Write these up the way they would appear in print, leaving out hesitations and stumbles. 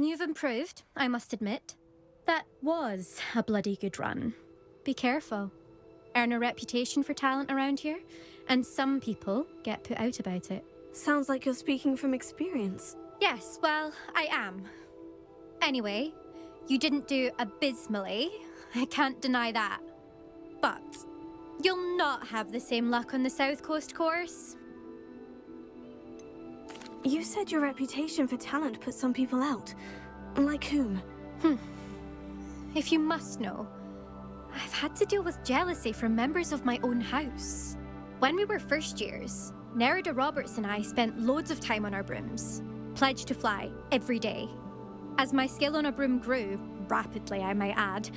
you've improved, I must admit. That was a bloody good run. Be careful. Earn a reputation for talent around here, and some people get put out about it. Sounds like you're speaking from experience. Yes, well, I am. Anyway, you didn't do abysmally. I can't deny that. But you'll not have the same luck on the South Coast course. You said your reputation for talent put some people out. Like whom? If you must know, I've had to deal with jealousy from members of my own house. When we were first years, Nerida Roberts and I spent loads of time on our brooms, pledged to fly every day. As my skill on a broom grew, rapidly I might add,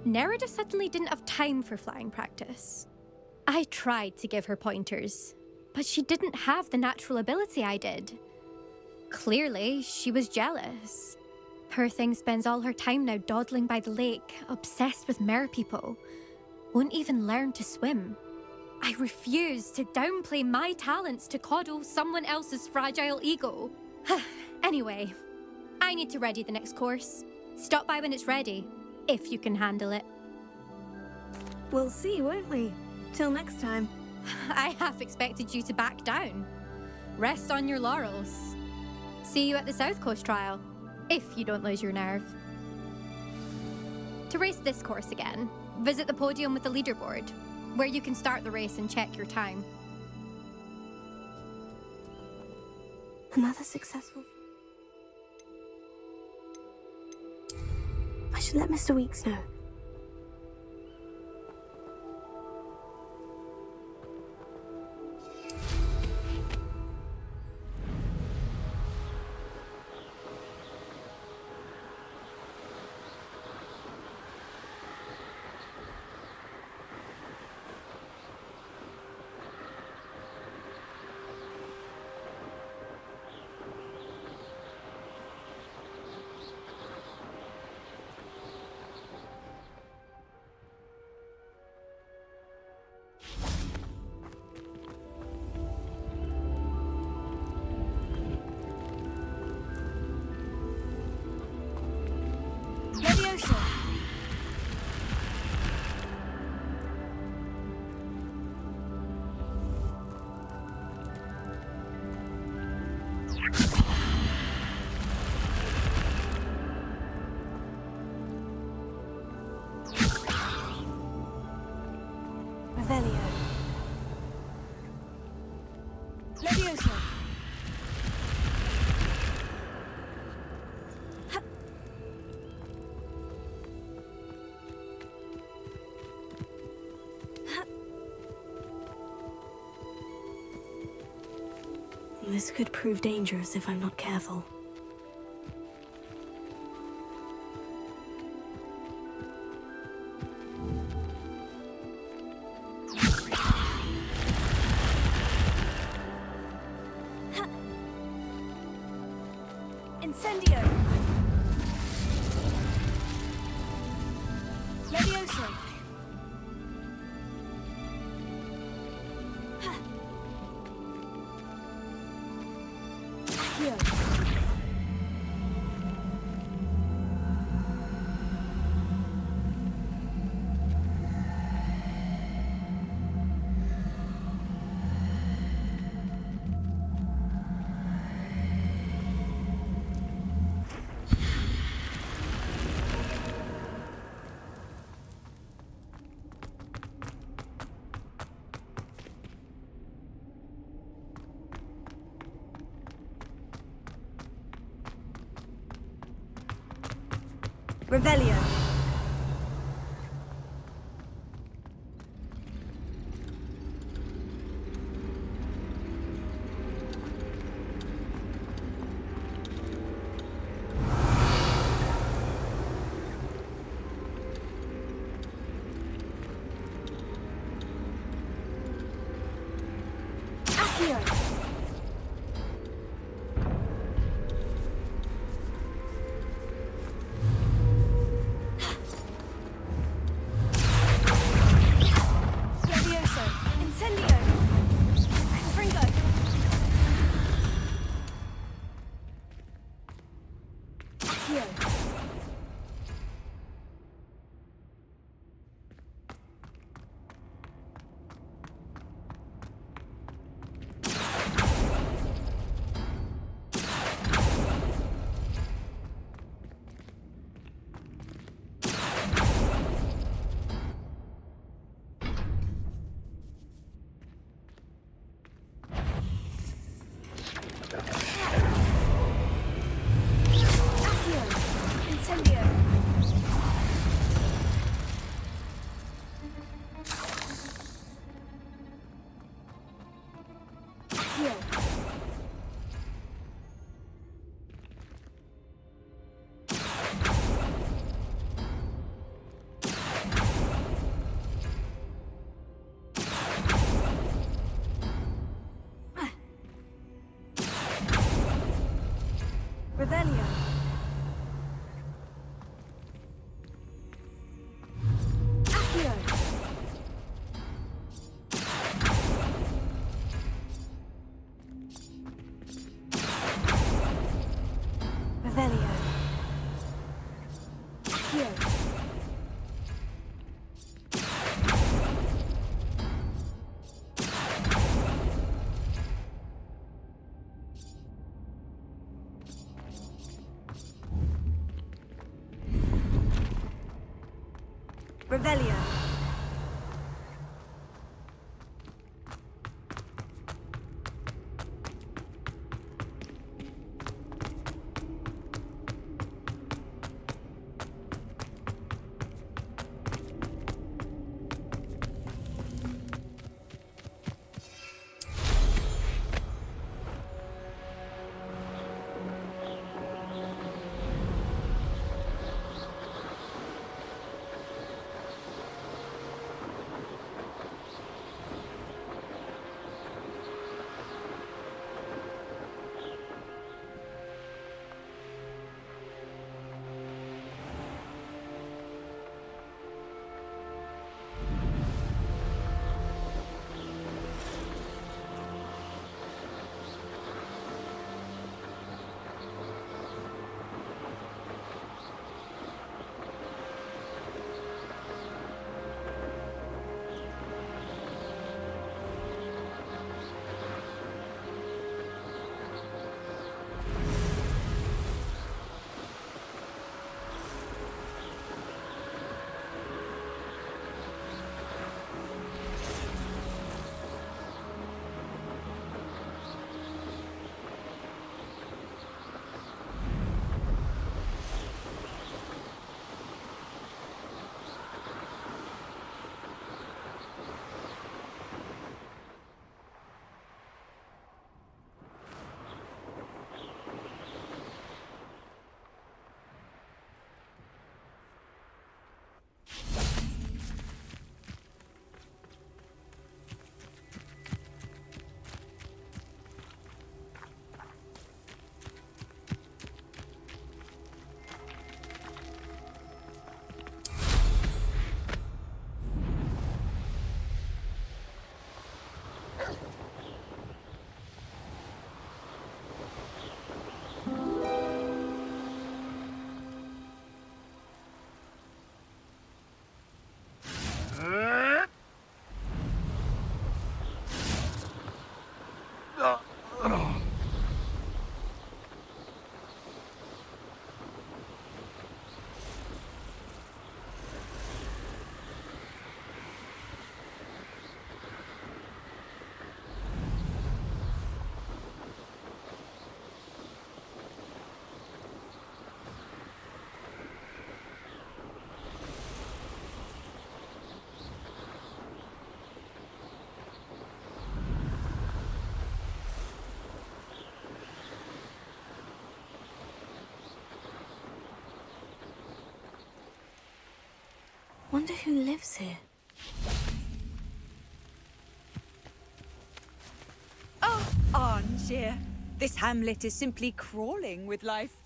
Nerida suddenly didn't have time for flying practice. I tried to give her pointers, but she didn't have the natural ability I did. Clearly, she was jealous. Poor thing spends all her time now dawdling by the lake, obsessed with merpeople. Won't even learn to swim. I refuse to downplay my talents to coddle someone else's fragile ego. Anyway, I need to ready the next course. Stop by when it's ready, if you can handle it. We'll see, won't we? Till next time. I half expected you to back down. Rest on your laurels. See you at the South Coast trial, if you don't lose your nerve. To race this course again, visit the podium with the leaderboard, where you can start the race and check your time. Another successful... I should let Mr. Weeks know. Leviosa! Revelio. Leviosa! This could prove dangerous if I'm not careful. Incendio! Leviosa! Here. Revelio. Accio. Accio. Incendio. Accio. Revelio. Accio. Revelio. Accio. Revelio. Wonder who lives here. Oh, Angier. This hamlet is simply crawling with life.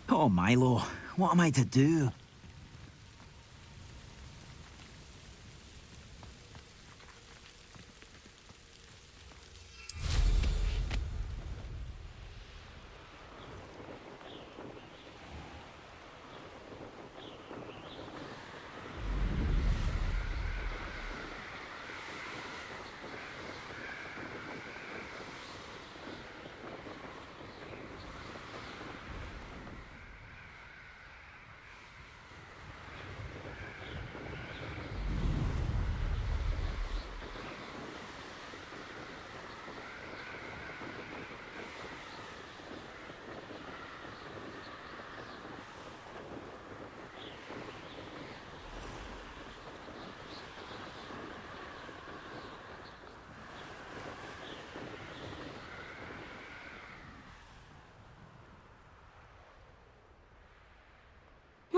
Oh, Milo, what am I to do?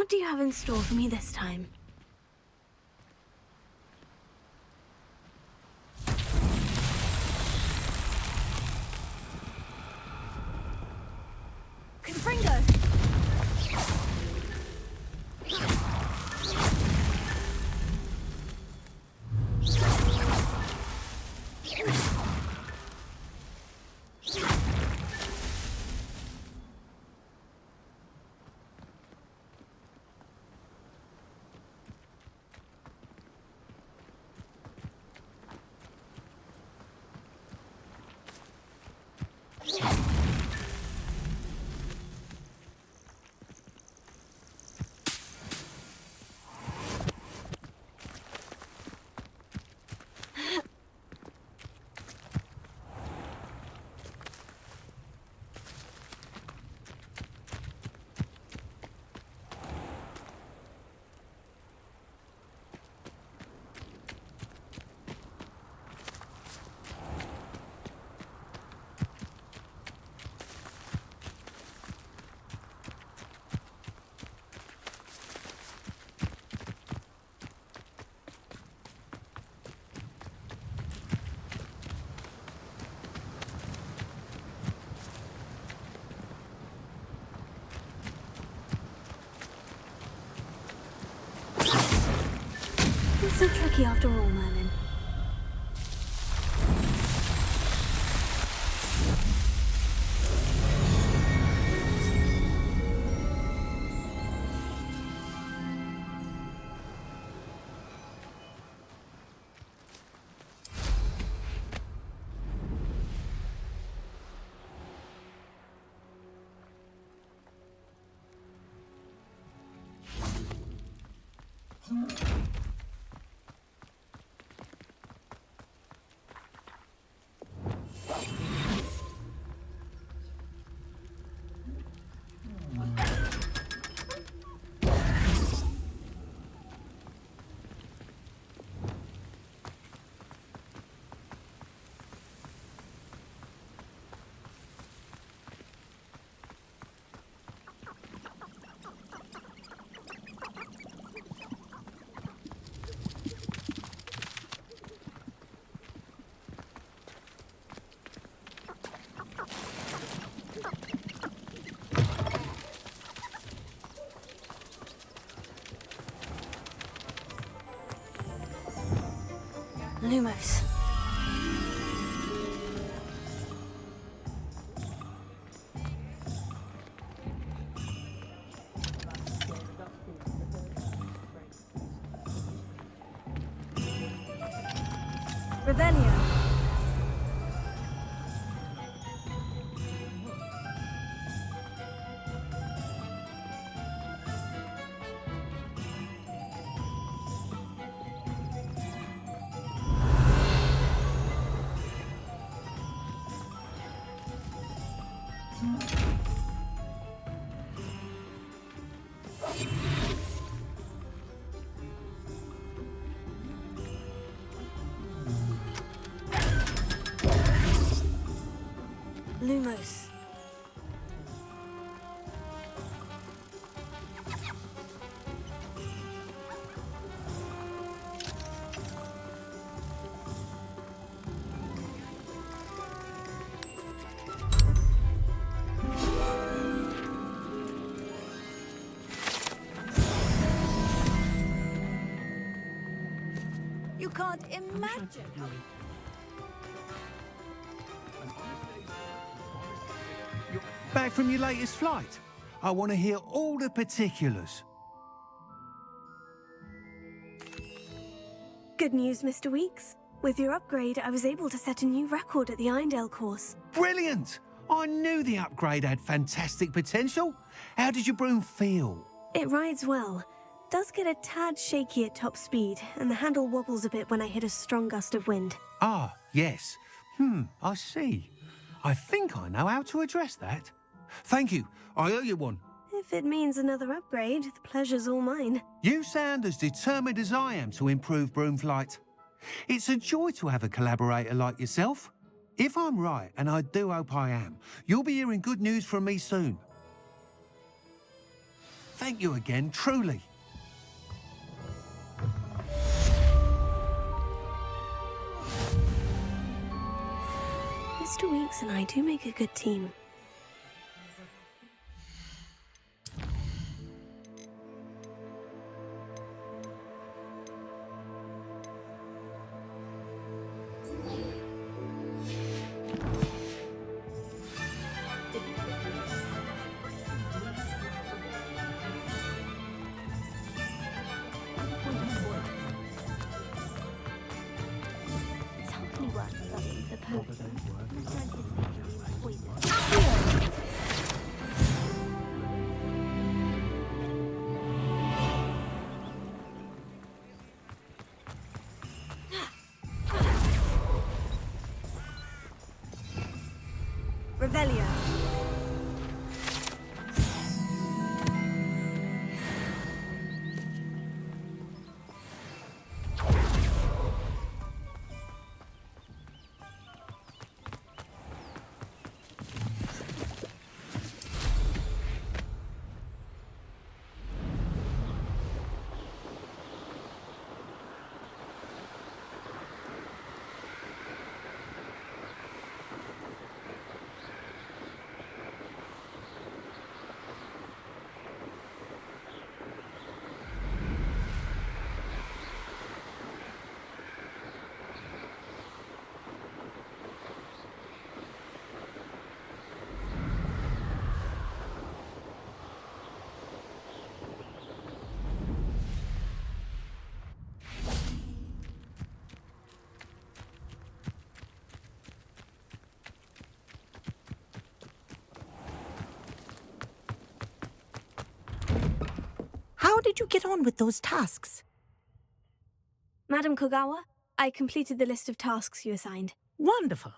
What do you have in store for me this time? Confringo! Not so tricky after all, Merlin. Lumos. Revelio. Lumos. You can't imagine how... Back from your latest flight? I want to hear all the particulars. Good news, Mr. Weeks. With your upgrade, I was able to set a new record at the Irondale course. Brilliant! I knew the upgrade had fantastic potential. How did your broom feel? It rides well. Does get a tad shaky at top speed, and the handle wobbles a bit when I hit a strong gust of wind. Ah, yes. I see. I think I know how to address that. Thank you. I owe you one. If it means another upgrade, the pleasure's all mine. You sound as determined as I am to improve broom flight. It's a joy to have a collaborator like yourself. If I'm right, and I do hope I am, you'll be hearing good news from me soon. Thank thank you again, truly. Mr. Weeks and I do make a good team. Revelio. How did you get on with those tasks? Madam Kogawa, I completed the list of tasks you assigned. Wonderful.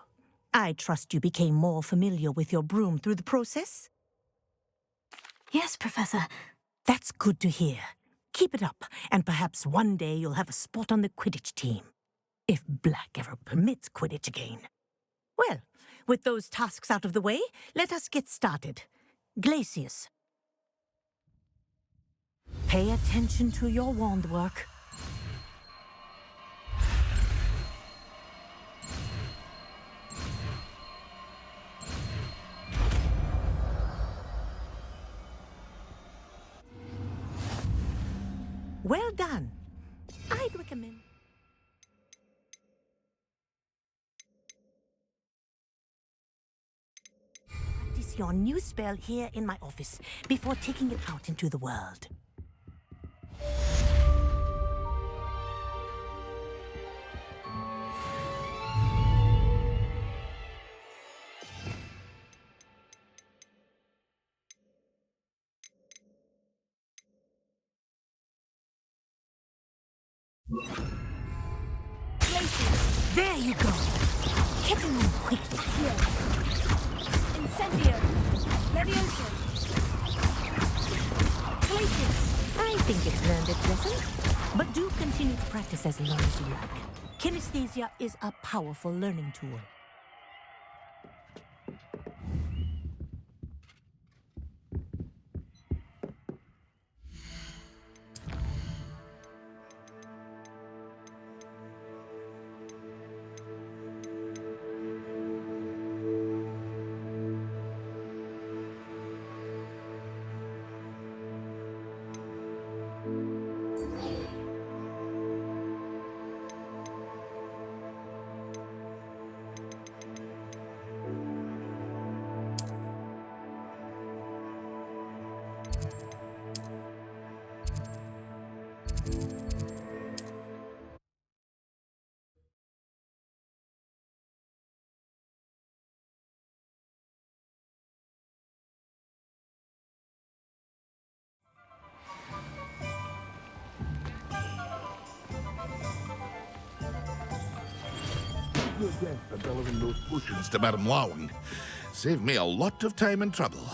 I trust you became more familiar with your broom through the process? Yes, Professor. That's good to hear. Keep it up, and perhaps one day you'll have a spot on the Quidditch team. If Black ever permits Quidditch again. Well, with those tasks out of the way, let us get started. Glacius. Pay attention to your wand work. Well done. I'd recommend... practice your new spell here in my office before taking it out into the world. Places. There you go. Get in quickly. Here. Incendio. Leviosa. Places. I think it's learned its lesson. But do continue to practice as long as you like. Kinesthesia is a powerful learning tool. Against the delivering those potions to Madame Lawing. Saved me a lot of time and trouble.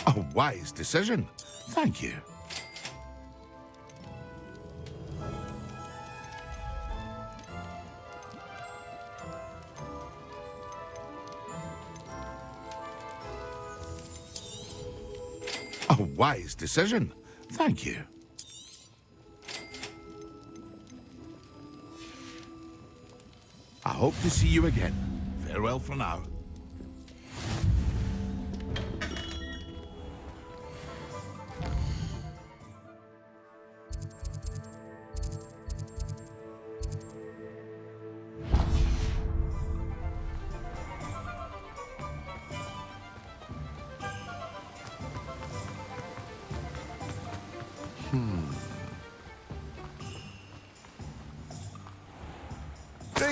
A wise decision. Thank you. wise decision. Thank you. I hope to see you again. Farewell for now.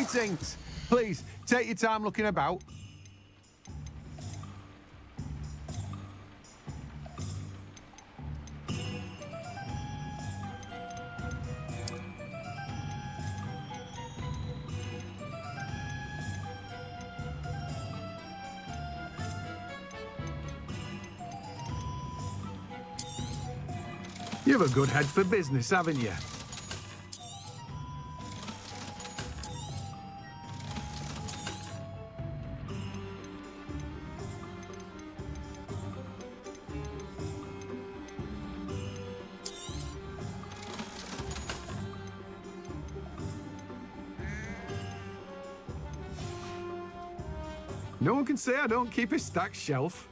Greetings. Please, take your time looking about. You've a good head for business, haven't you? No one can say I don't keep a stacked shelf.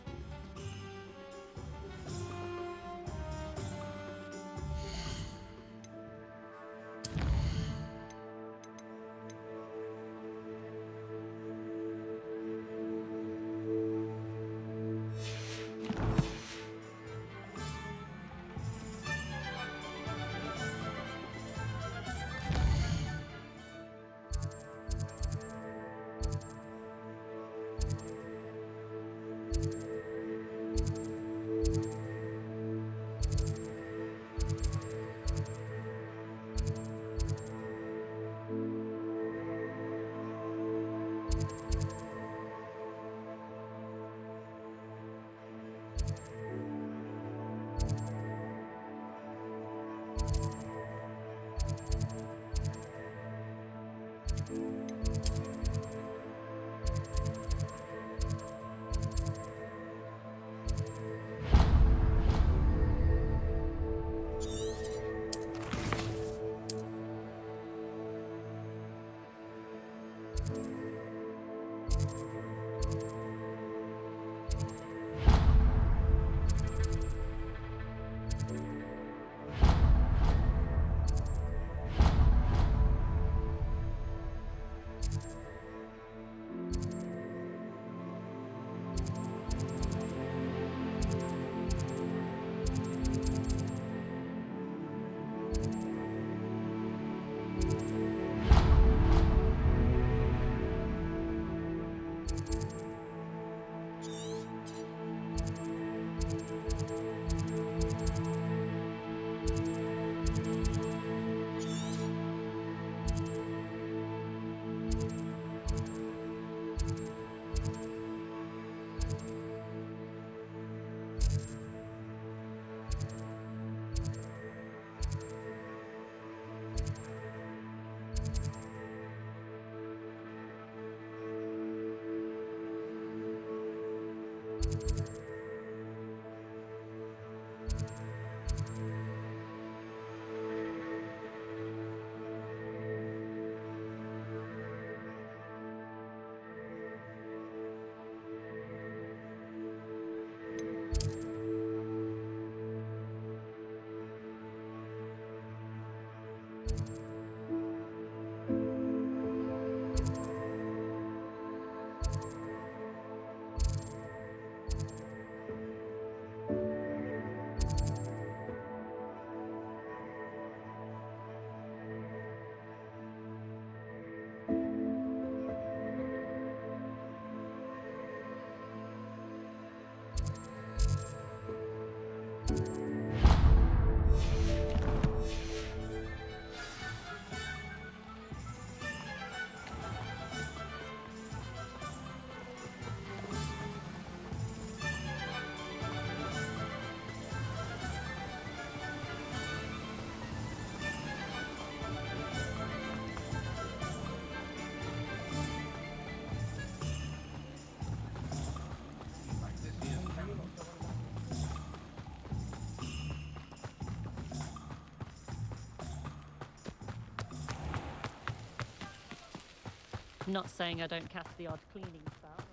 Not saying I don't cast the odd cleaning spell.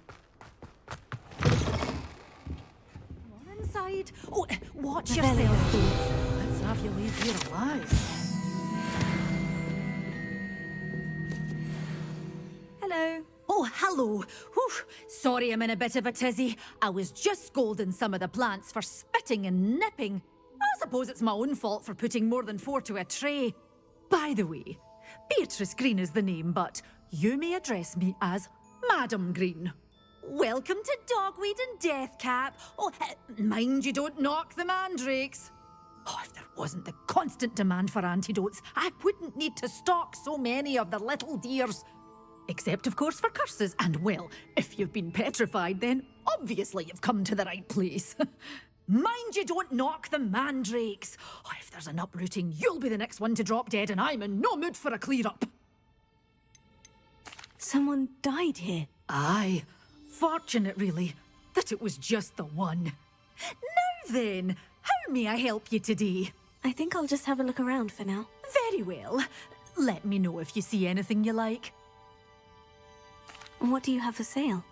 Come on inside. Oh, watch Revelio. yourself. Let's have you leave here alive. Hello. Oh, hello. Whew. Sorry I'm in a bit of a tizzy. I was just scolding some of the plants for spitting and nipping. I suppose it's my own fault for putting more than 4 to a tray. By the way, Beatrice Green is the name, but you may address me as Madam Green. Welcome to Dogweed and Deathcap. Oh, mind you don't knock the mandrakes. Oh, if there wasn't the constant demand for antidotes, I wouldn't need to stock so many of the little dears. Except, of course, for curses. And, well, if you've been petrified, then obviously you've come to the right place. Mind you don't knock the mandrakes. Oh, if there's an uprooting, you'll be the next one to drop dead, and I'm in no mood for a clear-up. Someone died here. Aye. Fortunate, really, that it was just the one. Now then, how may I help you today? I think I'll just have a look around for now. Very well. Let me know if you see anything you like. What do you have for sale?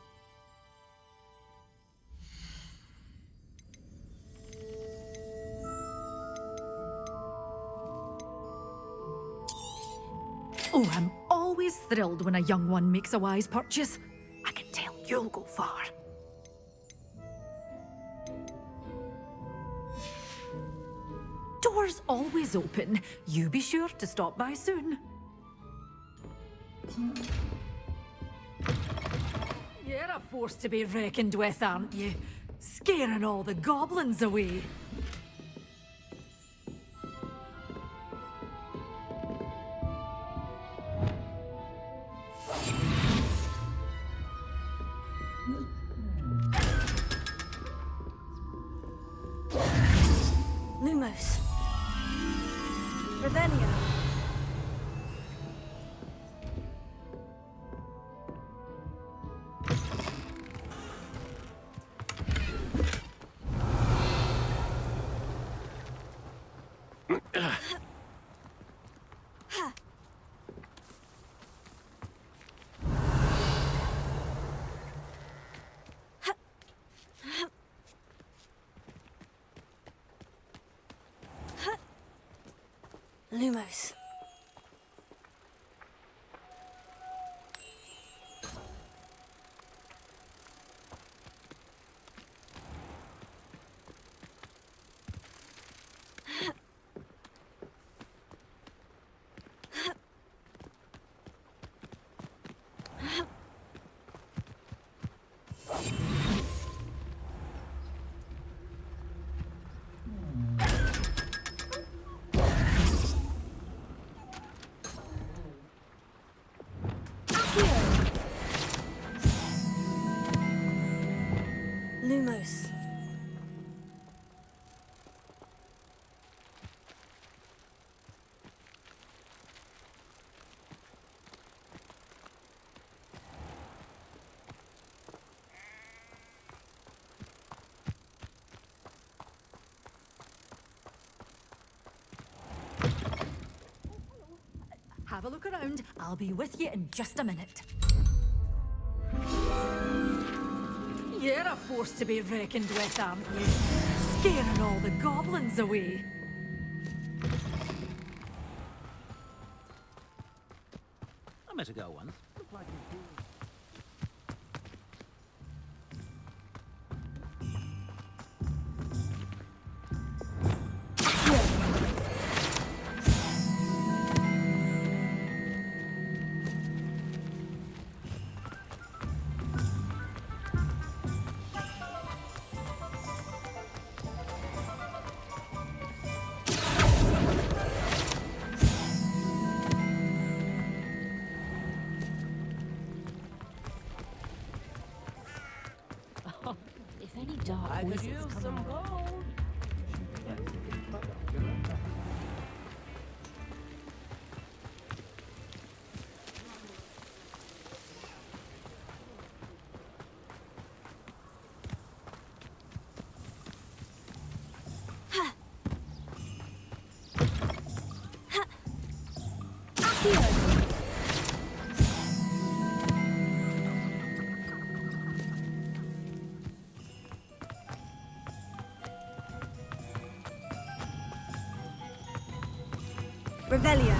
Oh, I'm always thrilled when a young one makes a wise purchase. I can tell you'll go far. Doors always open. You be sure to stop by soon. You're a force to be reckoned with, aren't you? Scaring all the goblins away. Lumos. Revelio. Lumos. Lumos. Have a look around. I'll be with you in just a minute. You're a force to be reckoned with, aren't you? Scaring all the goblins away. I met a girl once. Looked like If any dark voices come out. Revelio.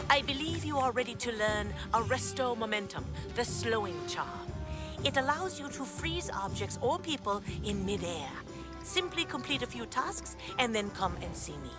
I believe you are ready to learn Arresto Momentum, the slowing charm. It allows you to freeze objects or people in midair. Simply complete a few tasks and then come and see me.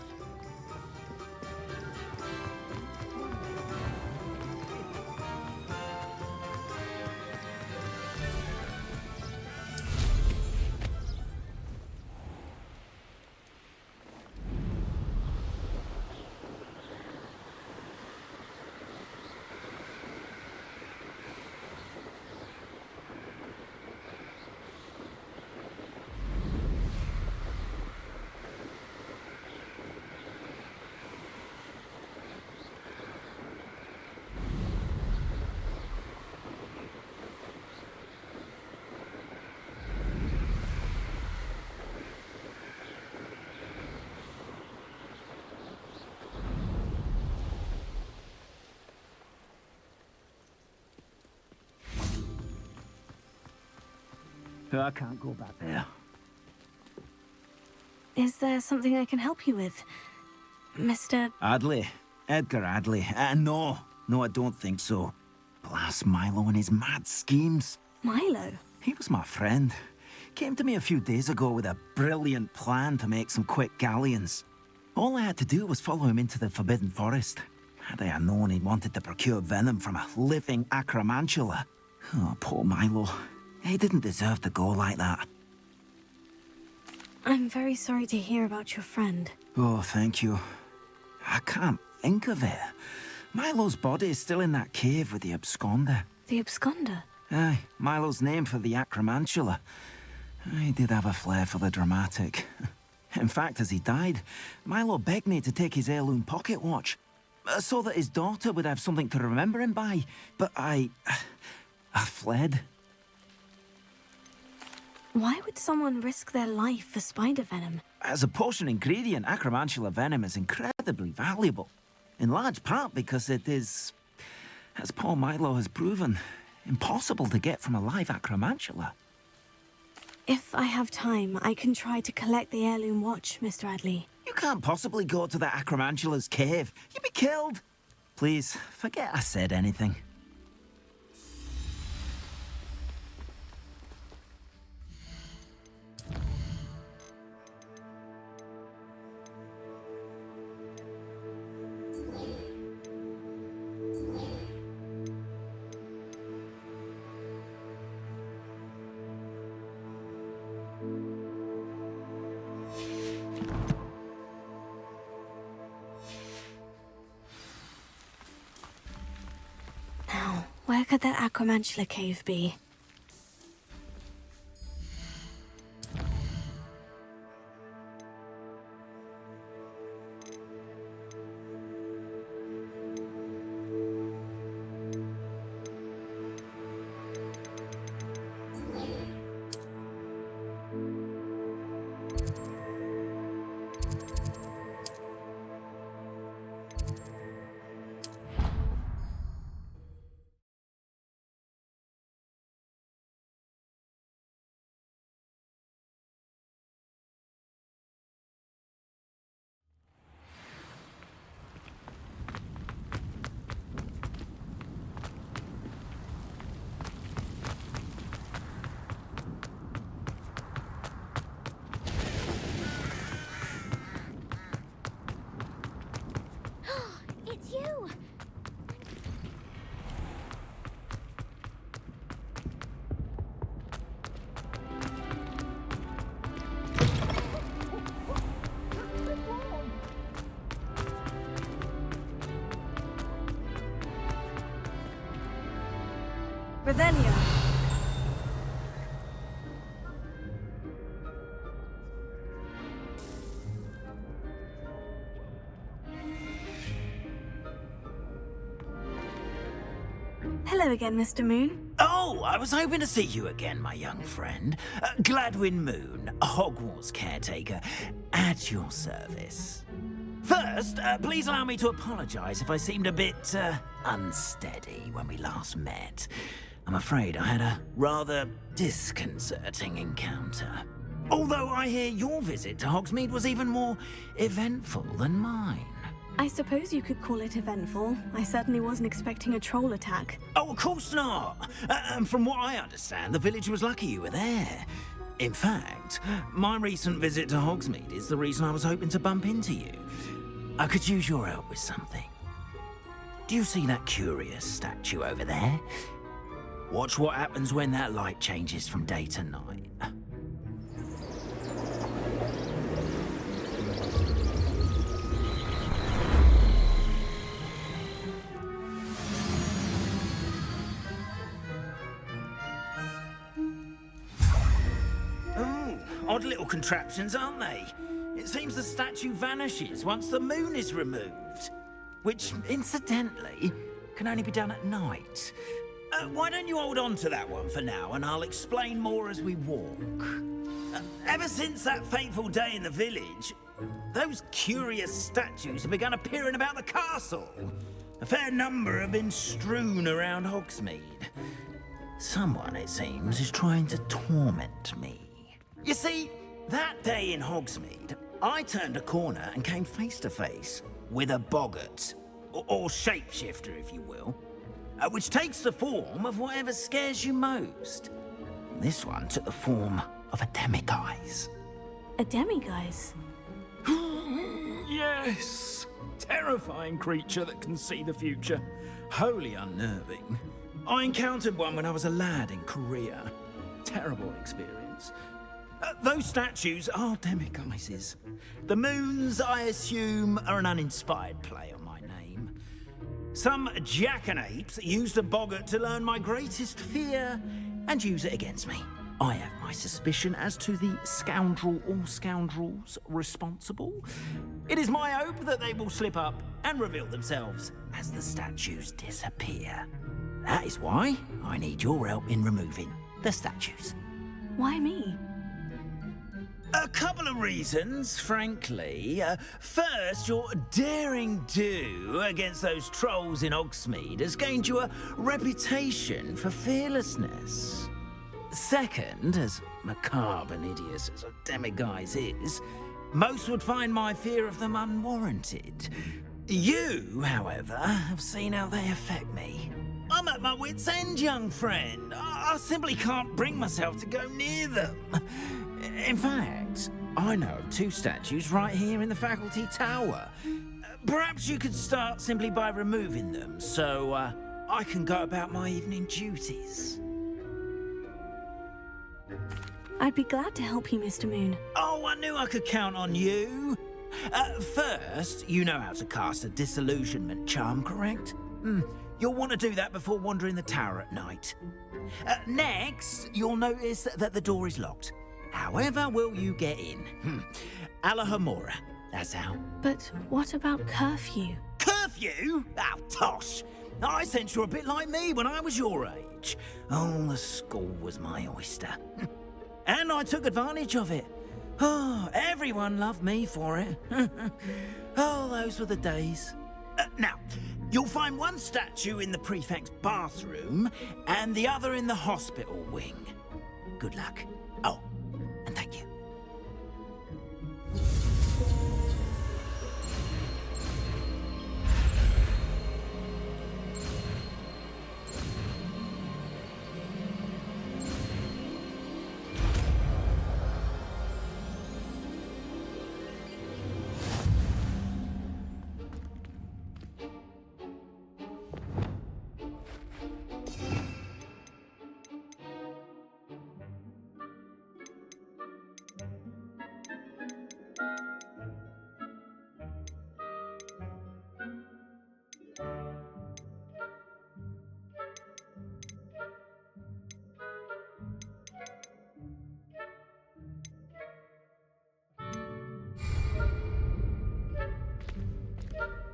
I can't go back there. Is there something I can help you with, Mr. Adley. Edgar Adley. No, I don't think so. Blast Milo and his mad schemes. Milo? He was my friend. Came to me a few days ago with a brilliant plan to make some quick galleons. All I had to do was follow him into the Forbidden Forest. Had I known he'd wanted to procure venom from a living acromantula. Oh, poor Milo. He didn't deserve to go like that. I'm very sorry to hear about your friend. Oh, thank you. I can't think of it. Milo's body is still in that cave with the absconder. The absconder? Aye, Milo's name for the acromantula. He did have a flair for the dramatic. In fact, as he died, Milo begged me to take his heirloom pocket watch, so that his daughter would have something to remember him by. But I fled. Why would someone risk their life for spider venom? As a potion ingredient, acromantula venom is incredibly valuable. In large part because it is, as poor Milo has proven, impossible to get from a live acromantula. If I have time, I can try to collect the heirloom watch, Mr. Adley. You can't possibly go to the acromantula's cave. You'd be killed. Please, forget I said anything. Now, where could that acromantula cave be? It's you! Revelio. Hello again, Mr. Moon. Oh, I was hoping to see you again, my young friend. Gladwin Moon, Hogwarts caretaker, at your service. First, please allow me to apologize if I seemed a bit, unsteady when we last met. I'm afraid I had a rather disconcerting encounter. Although I hear your visit to Hogsmeade was even more eventful than mine. I suppose you could call it eventful. I certainly wasn't expecting a troll attack. Oh, of course not. And from what I understand, the village was lucky you were there. In fact, my recent visit to Hogsmeade is the reason I was hoping to bump into you. I could use your help with something. Do you see that curious statue over there? Watch what happens when that light changes from day to night. Odd little contraptions, aren't they? It seems the statue vanishes once the moon is removed. Which, incidentally, can only be done at night. Why don't you hold on to that one for now, and I'll explain more as we walk. Ever since that fateful day in the village, those curious statues have begun appearing about the castle. A fair number have been strewn around Hogsmeade. Someone, it seems, is trying to torment me. You see, that day in Hogsmeade, I turned a corner and came face to face with a boggart, or shapeshifter, if you will, which takes the form of whatever scares you most. This one took the form of a demiguise. A demiguise? Yes! Terrifying creature that can see the future. Wholly unnerving. I encountered one when I was a lad in Korea. Terrible experience. Those statues are demiguises. The moons, I assume, are an uninspired play on my name. Some jackanapes used a boggart to learn my greatest fear and use it against me. I have my suspicion as to the scoundrel or scoundrels responsible. It is my hope that they will slip up and reveal themselves as the statues disappear. That is why I need your help in removing the statues. Why me? A couple of reasons, frankly. First, your daring do against those trolls in Hogsmeade has gained you a reputation for fearlessness. Second, as macabre and hideous as a demiguise is, most would find my fear of them unwarranted. You, however, have seen how they affect me. I'm at my wit's end, young friend. I simply can't bring myself to go near them. In fact, I know of two statues right here in the faculty tower. Perhaps you could start simply by removing them, so I can go about my evening duties. I'd be glad to help you, Mr. Moon. Oh, I knew I could count on you. First, you know how to cast a disillusionment charm, correct? You'll want to do that before wandering the tower at night. Next, you'll notice that the door is locked. However will you get in? Alahomora, that's how. But what about curfew? Curfew? Oh, tosh. I sense you're a bit like me when I was your age. Oh, the school was my oyster. And I took advantage of it. Oh, everyone loved me for it. Oh, those were the days. Now, you'll find one statue in the prefect's bathroom and the other in the hospital wing. Good luck. Oh, and thank you.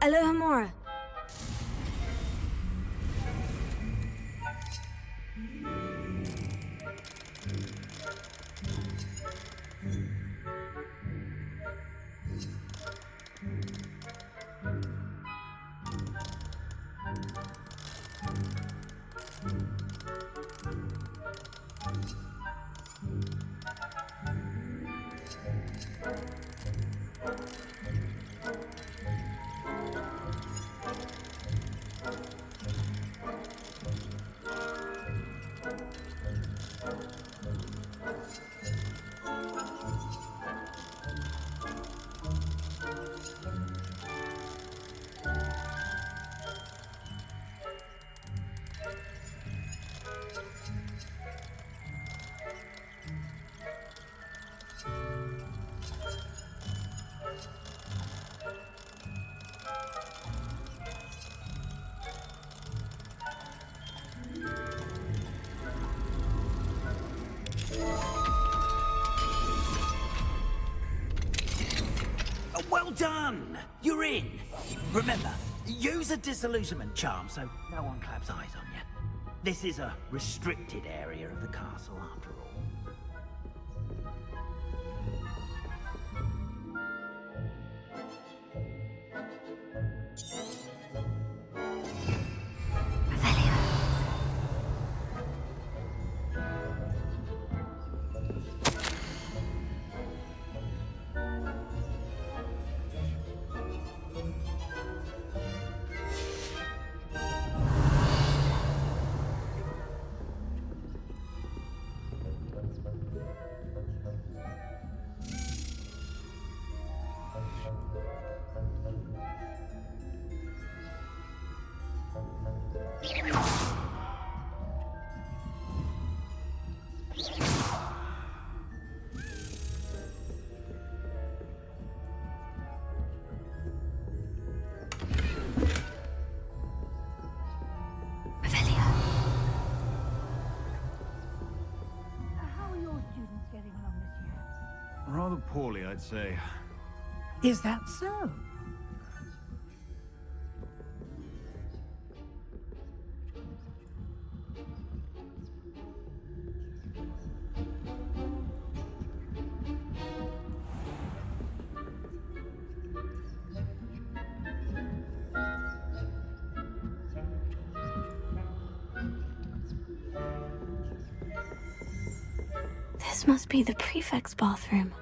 Alohomora. Well done! You're in! Remember, use a disillusionment charm so no one claps eyes on you. This is a restricted area of the castle, after all. Rather poorly, I'd say. Is that so? This must be the prefect's bathroom.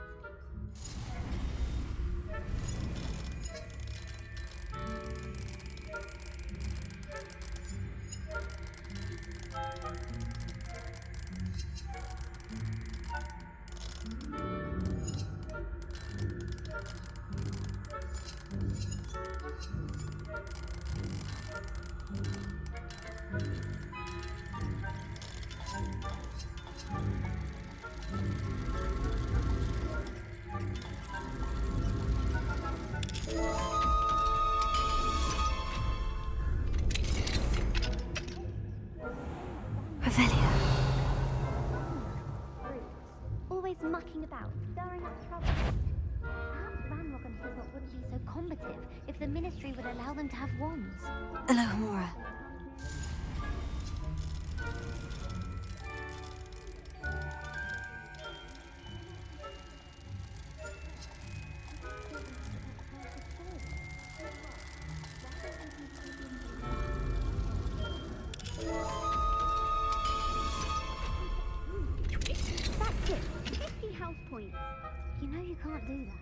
Revelio. Always mucking about, stirring up trouble. Perhaps Ranrock and Hizzot wouldn't be so combative if the Ministry would allow them to have wands. Alohomora. That's it! 50 house points! You know you can't do that.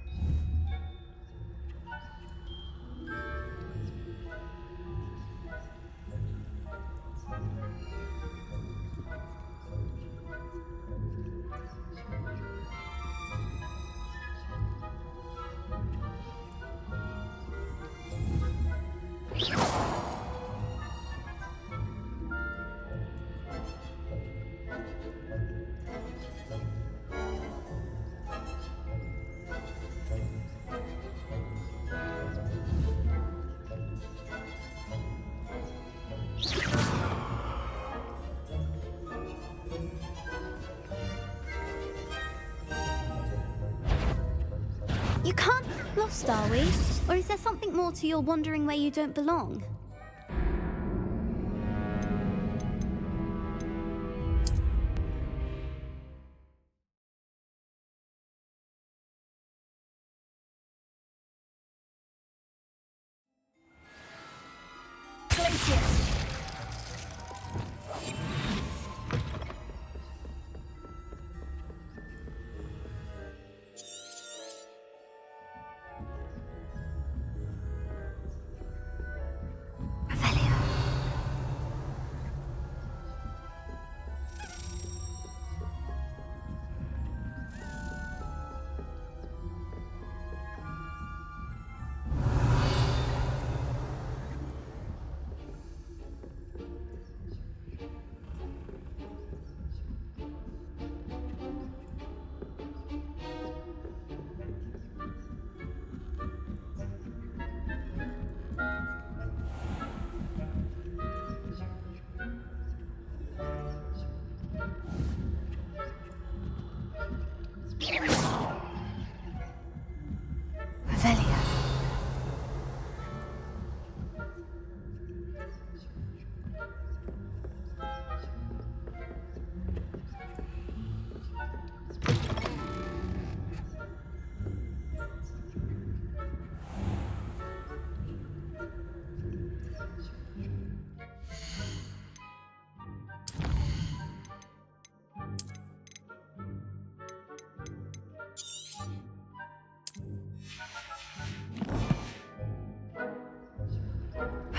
You can't be lost, are we? Or is there something more to your wandering where you don't belong?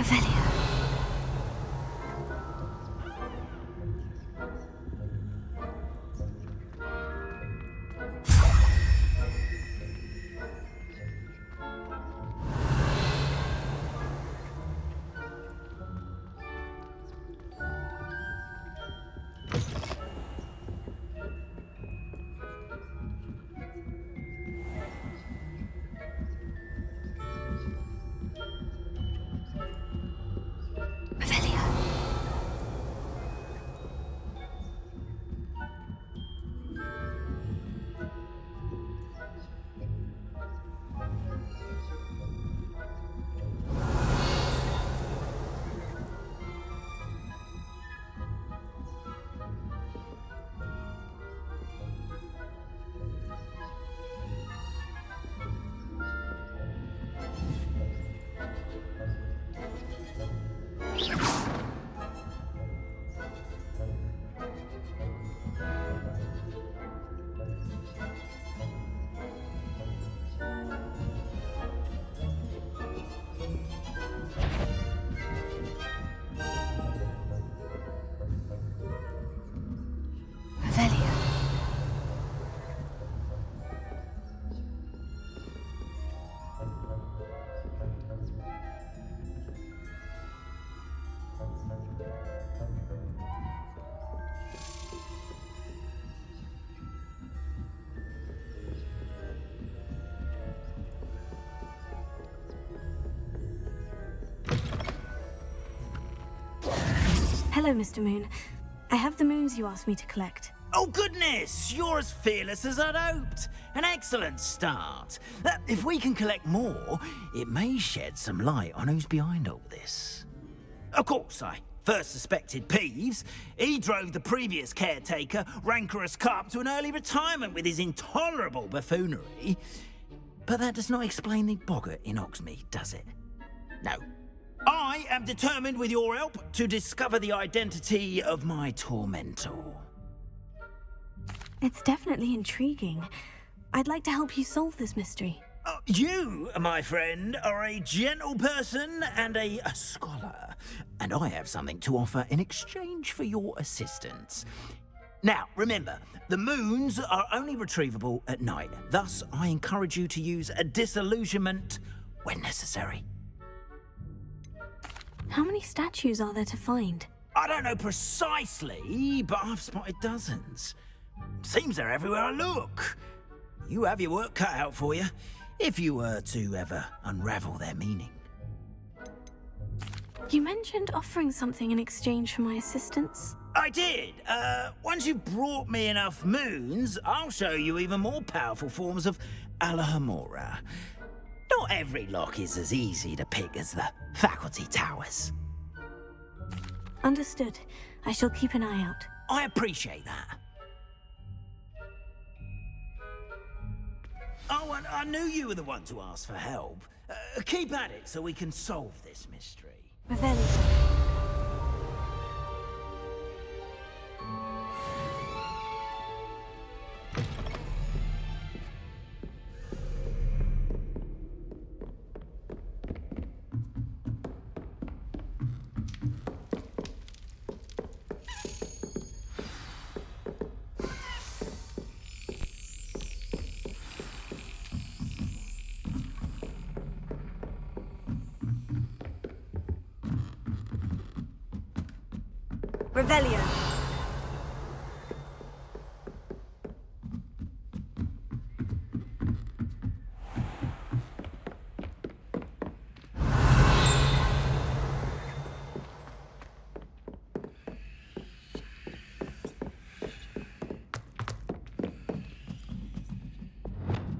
Revelio. Hello, Mr. Moon. I have the moons you asked me to collect. Oh, goodness! You're as fearless as I'd hoped. An excellent start. If we can collect more, it may shed some light on who's behind all this. Of course, I first suspected Peeves. He drove the previous caretaker, Rancorous Carp, to an early retirement with his intolerable buffoonery. But that does not explain the boggart in Hogsmeade, does it? No. I am determined, with your help, to discover the identity of my tormentor. It's definitely intriguing. I'd like to help you solve this mystery. You, my friend, are a gentle person and a scholar, and I have something to offer in exchange for your assistance. Now, remember, the moons are only retrievable at night. Thus, I encourage you to use a disillusionment when necessary. How many statues are there to find? I don't know precisely, but I've spotted dozens. Seems they're everywhere I look. You have your work cut out for you, if you were to ever unravel their meaning. You mentioned offering something in exchange for my assistance. I did. Once you've brought me enough moons, I'll show you even more powerful forms of Alohomora. Not every lock is as easy to pick as the faculty towers. Understood. I shall keep an eye out. I appreciate that. Oh, and I knew you were the one to ask for help. Keep at it so we can solve this mystery. Revelio. Revelio.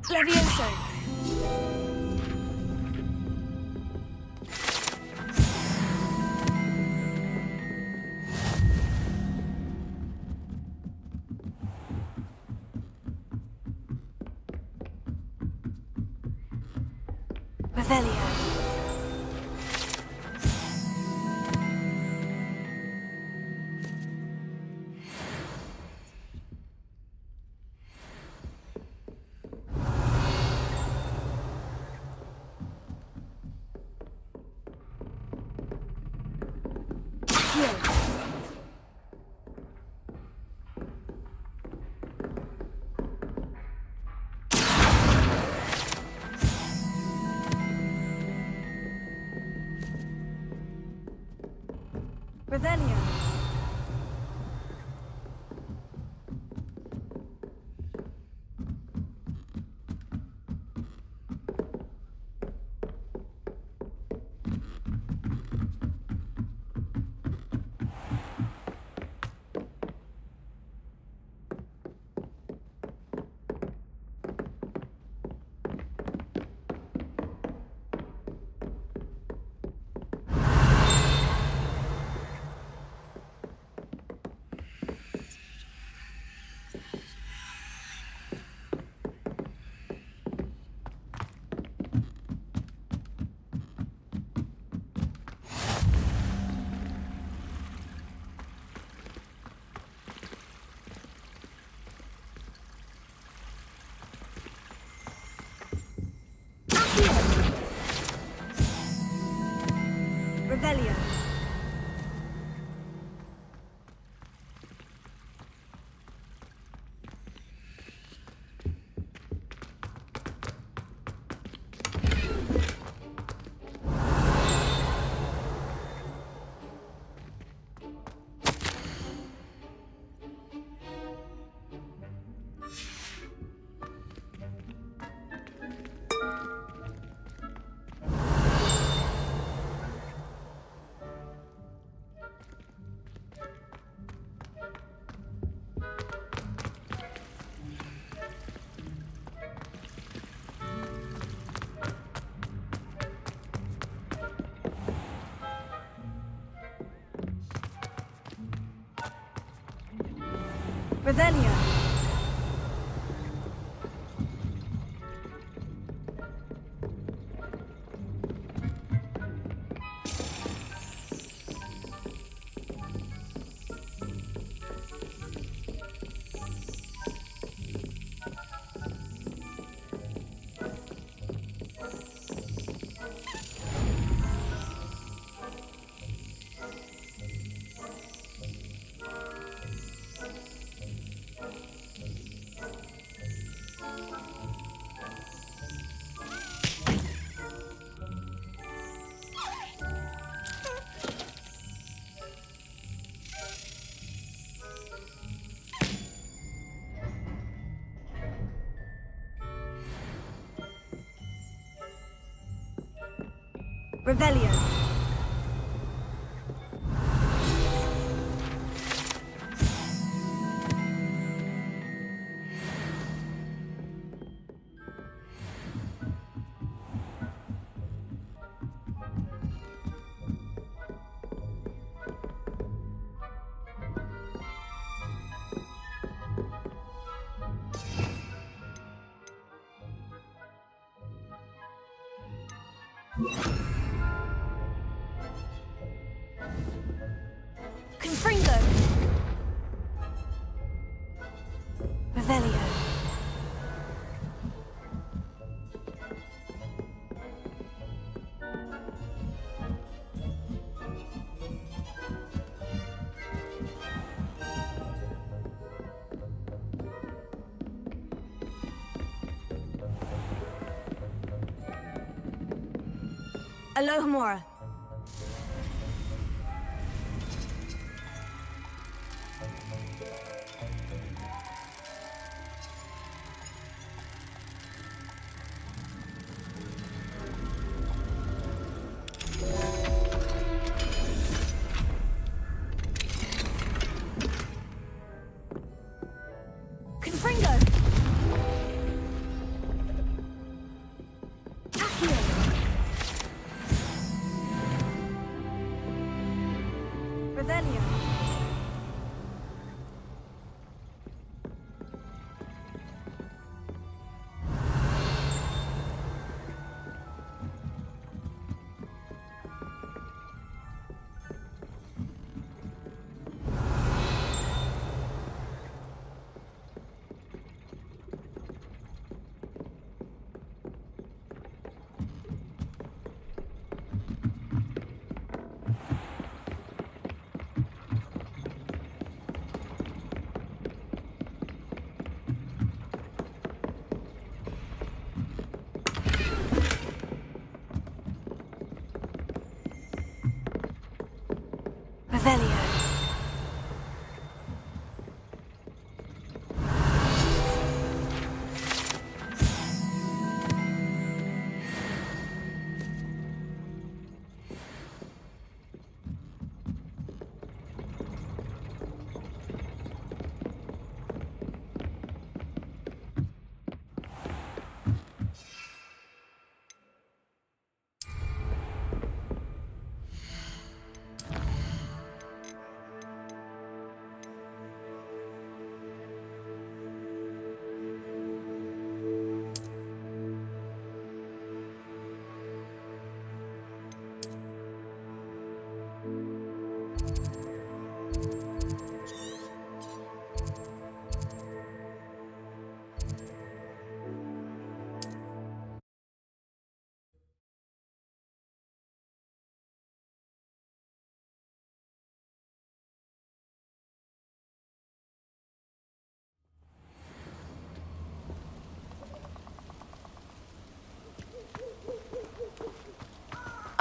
Levioso. Revelio. Revelio. Revelio. Revelio. Revelio. Confringo. Revelio. Alohomora. Confringo. Accio. Revelio. Revelio.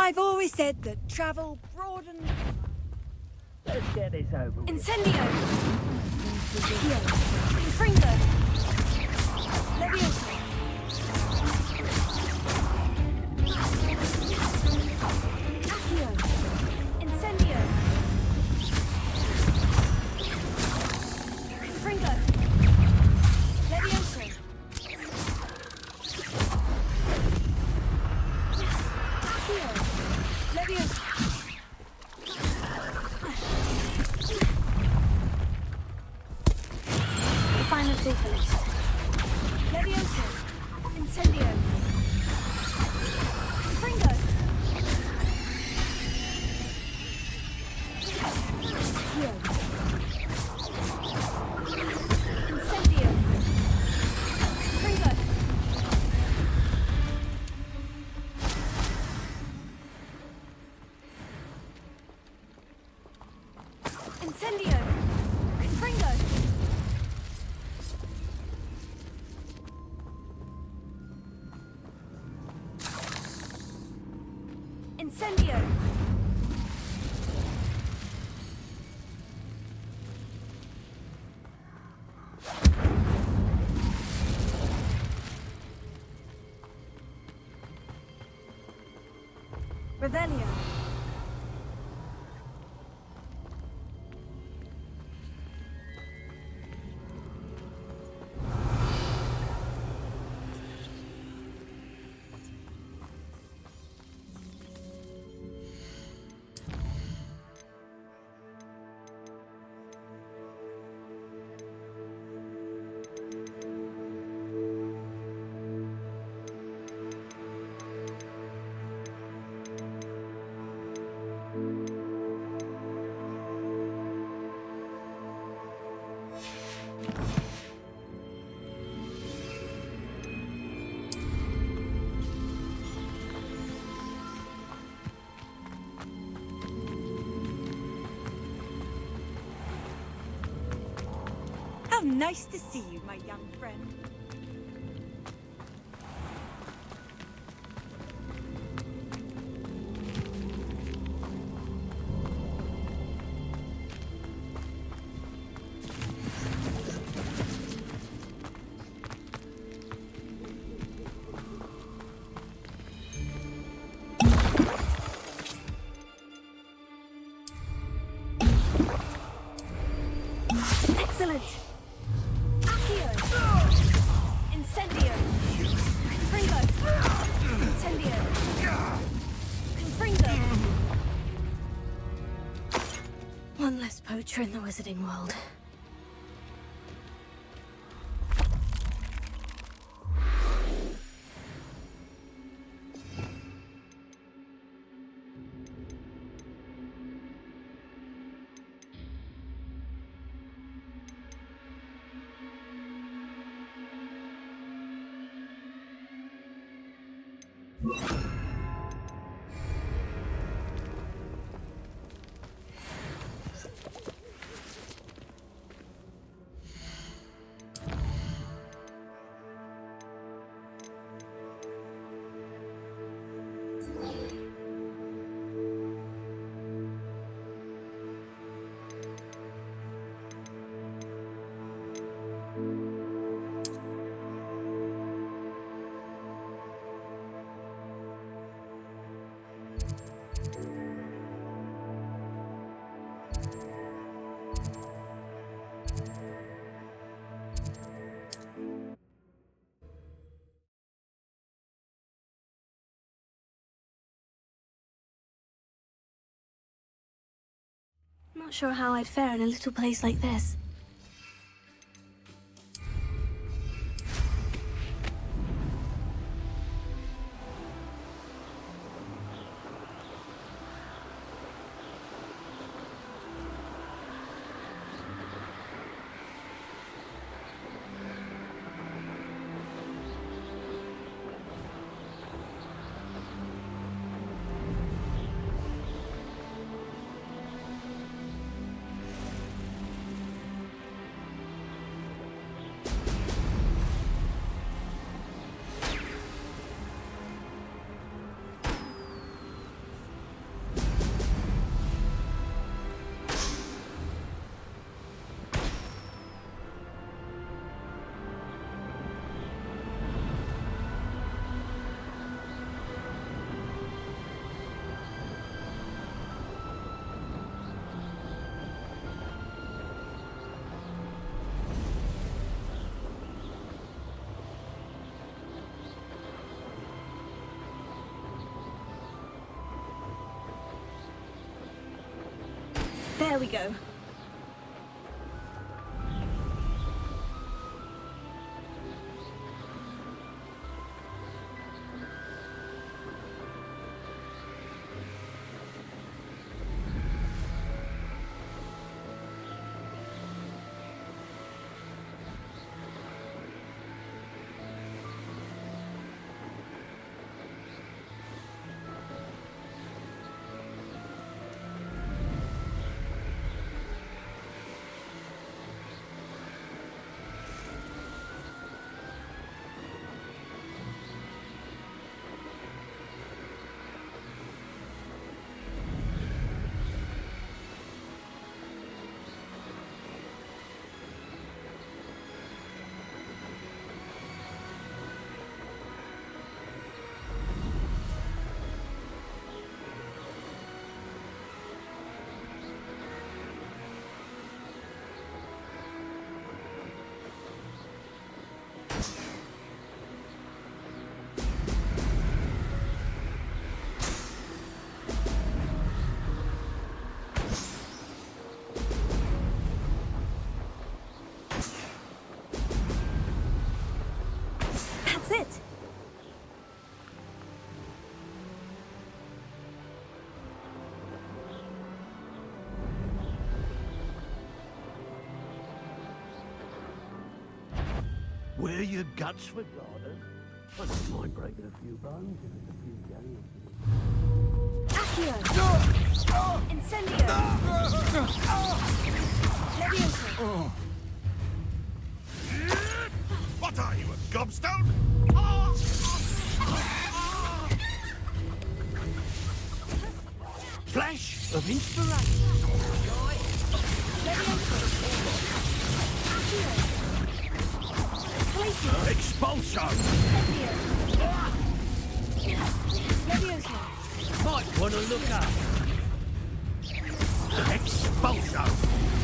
I've always said that travel broadens. Let's get this over with. Incendio! Confringo! Leviosa! Accio! Incendio! Confringo! Leviosa! Accio! Leviosa! Final Syphilis. Leviosa. Incendio. Fringo. Here. Incendio. Fringo. Incendio. Fringo. Incendio! Revelio! How nice to see you, my young friend. Excellent! Accio! Incendio! Confringo! Incendio! Confringo! One less poacher in the wizarding world. Not sure how I'd fare in a little place like this. There we go. That's it. Wear your guts for garden. I don't mind breaking a few bones if it's a few games. Accio! Incendio! Levioso! What are you, a gobstone? Flash of inspiration. Expulso! Might want to look up. Expulso!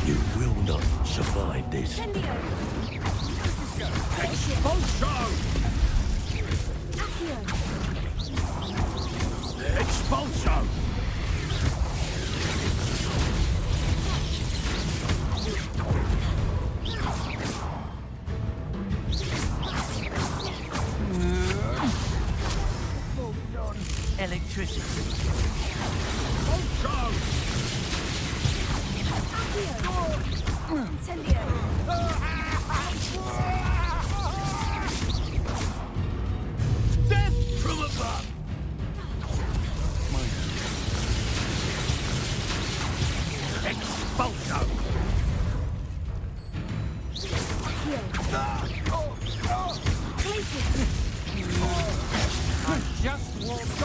You will not survive this. Expulso! Expulso! Electricity. Incendio! Death from above! Expulso! I just walked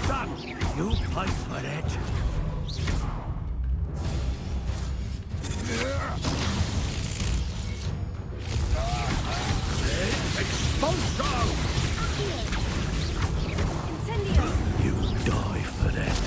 Son, you pay for that. Expulso! Incendio! You die for that.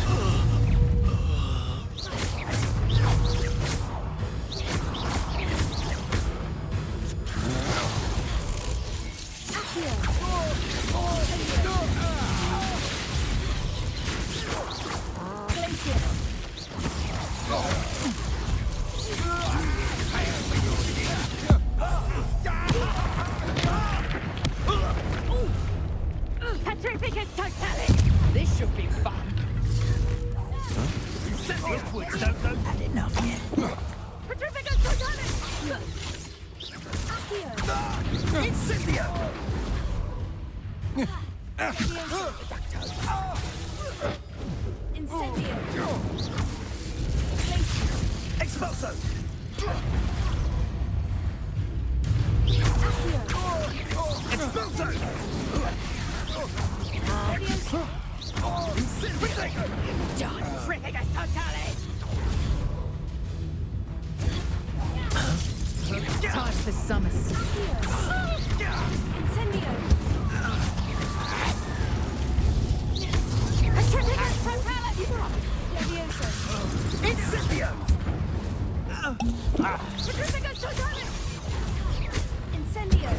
Incendio! Expulso! Expulso! Time for some assistance. Incendio! Levioso! Incipio! Incendio!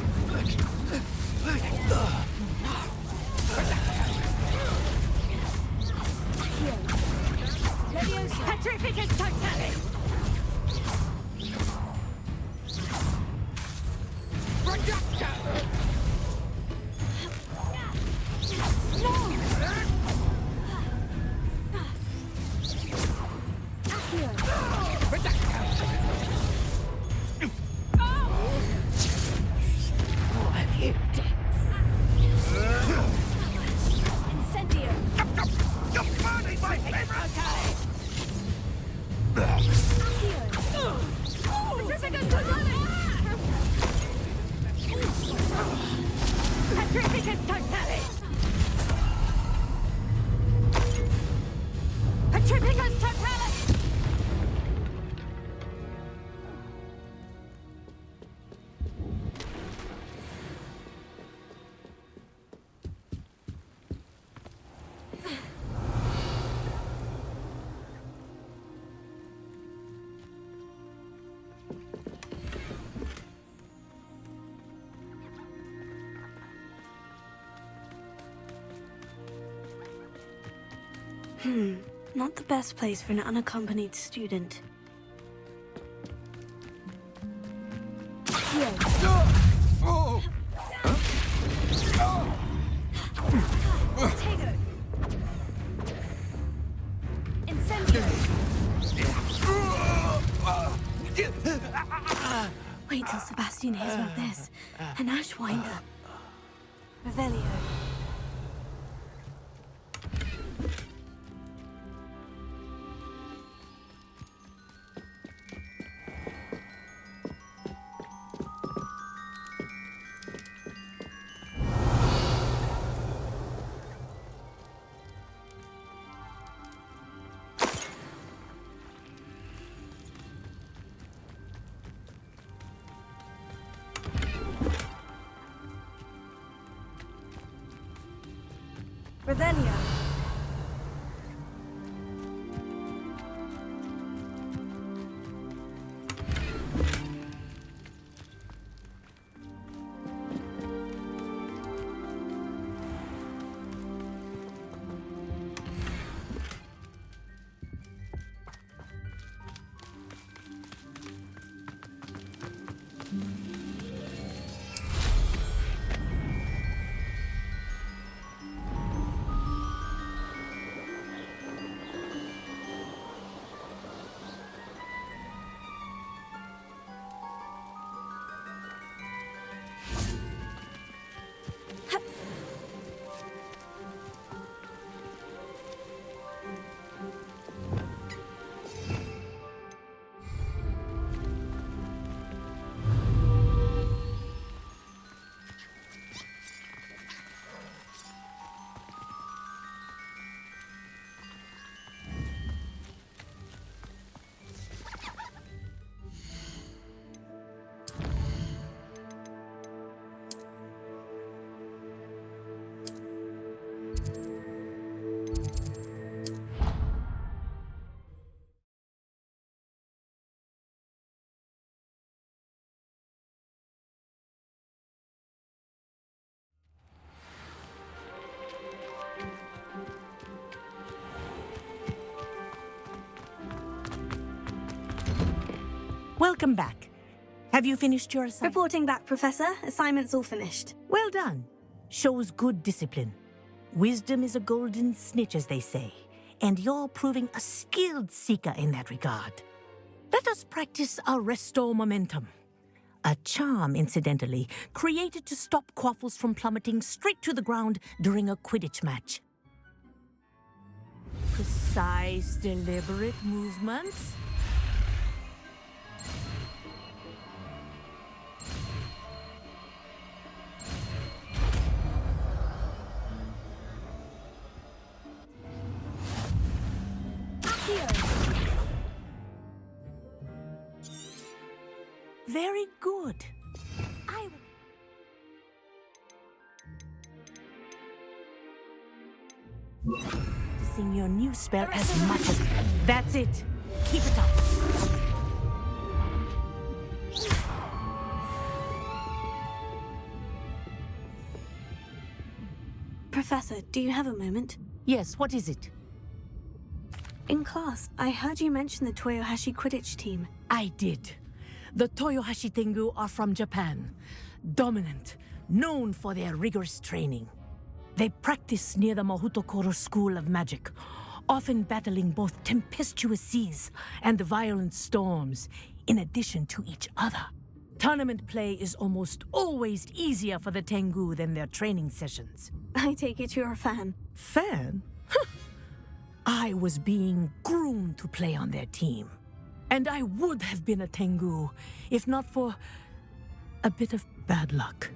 Levioso! Petrificus totalis! Incendio! You're burning my favorite! Petrificus totalis! Petrificus totalis! Not the best place for an unaccompanied student. Tego! Incendio! Wait till Sebastian hears about this. An Ashwinder. Revelio. Revelio. Welcome back. Have you finished your assignment? Reporting back, Professor. Assignment's all finished. Well done. Shows good discipline. Wisdom is a golden snitch, as they say, and you're proving a skilled seeker in that regard. Let us practice our resto momentum. A charm, incidentally, created to stop Quaffles from plummeting straight to the ground during a Quidditch match. Precise, deliberate movements. Very good. Practicing your new spell as much as... That's it. Keep it up. Professor, do you have a moment? Yes, what is it? In class, I heard you mention the Toyohashi Quidditch team. I did. The Toyohashi Tengu are from Japan. Dominant, known for their rigorous training. They practice near the Mahutokoro School of Magic, often battling both tempestuous seas and violent storms, in addition to each other. Tournament play is almost always easier for the Tengu than their training sessions. I take it you're a fan. Fan? I was being groomed to play on their team. And I would have been a Tengu, if not for a bit of bad luck.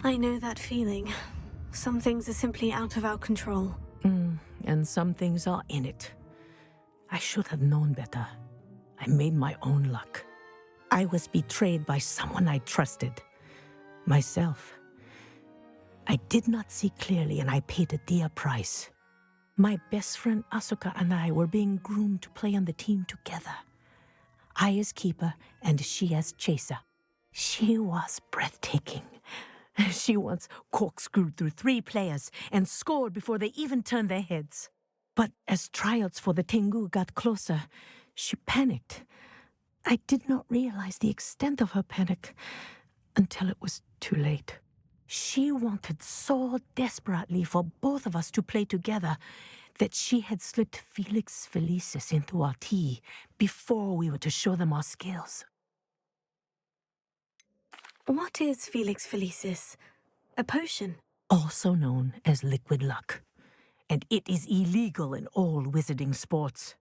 I know that feeling. Some things are simply out of our control. And some things are in it. I should have known better. I made my own luck. I was betrayed by someone I trusted. Myself. I did not see clearly, and I paid a dear price. My best friend Asuka and I were being groomed to play on the team together. I as keeper, and she as chaser. She was breathtaking. She once corkscrewed through 3 players and scored before they even turned their heads. But as tryouts for the Tengu got closer, she panicked. I did not realize the extent of her panic until it was too late. She wanted so desperately for both of us to play together that she had slipped Felix Felicis into our tea before we were to show them our skills. What is Felix Felicis? A potion? Also known as liquid luck. And it is illegal in all wizarding sports.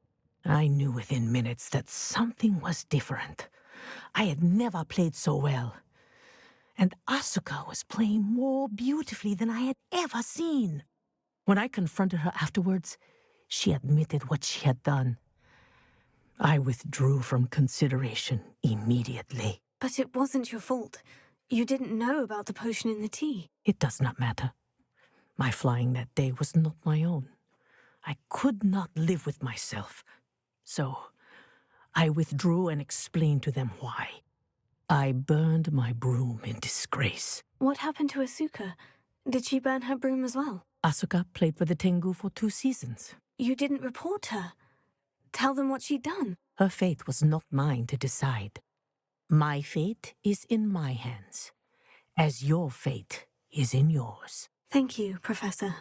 I knew within minutes that something was different. I had never played so well. And Asuka was playing more beautifully than I had ever seen. When I confronted her afterwards, she admitted what she had done. I withdrew from consideration immediately. But it wasn't your fault. You didn't know about the potion in the tea. It does not matter. My flying that day was not my own. I could not live with myself. So, I withdrew and explained to them why. I burned my broom in disgrace. What happened to Asuka? Did she burn her broom as well? Asuka played for the Tengu for 2 seasons. You didn't report her. Tell them what she'd done. Her fate was not mine to decide. My fate is in my hands, as your fate is in yours. Thank you, Professor.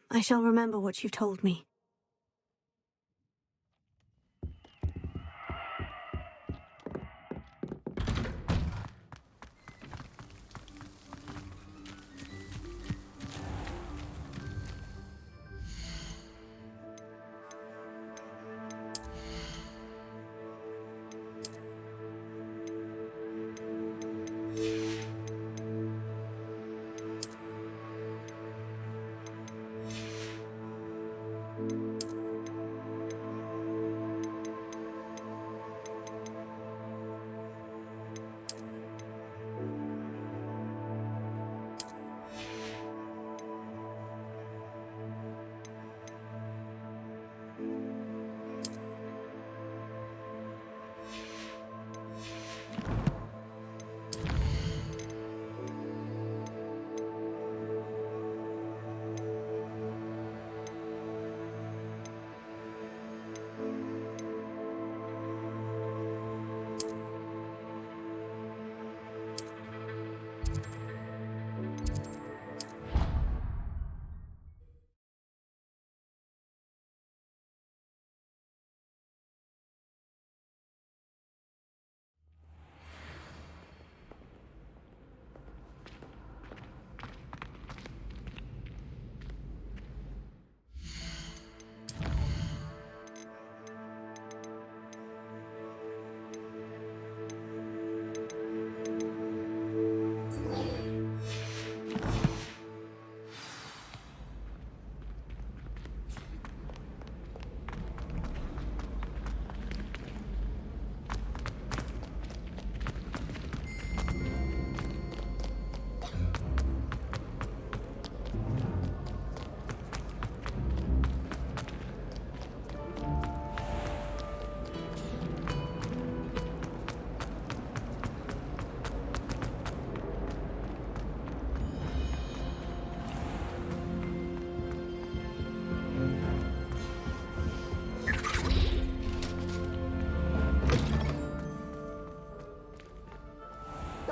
I shall remember what you've told me.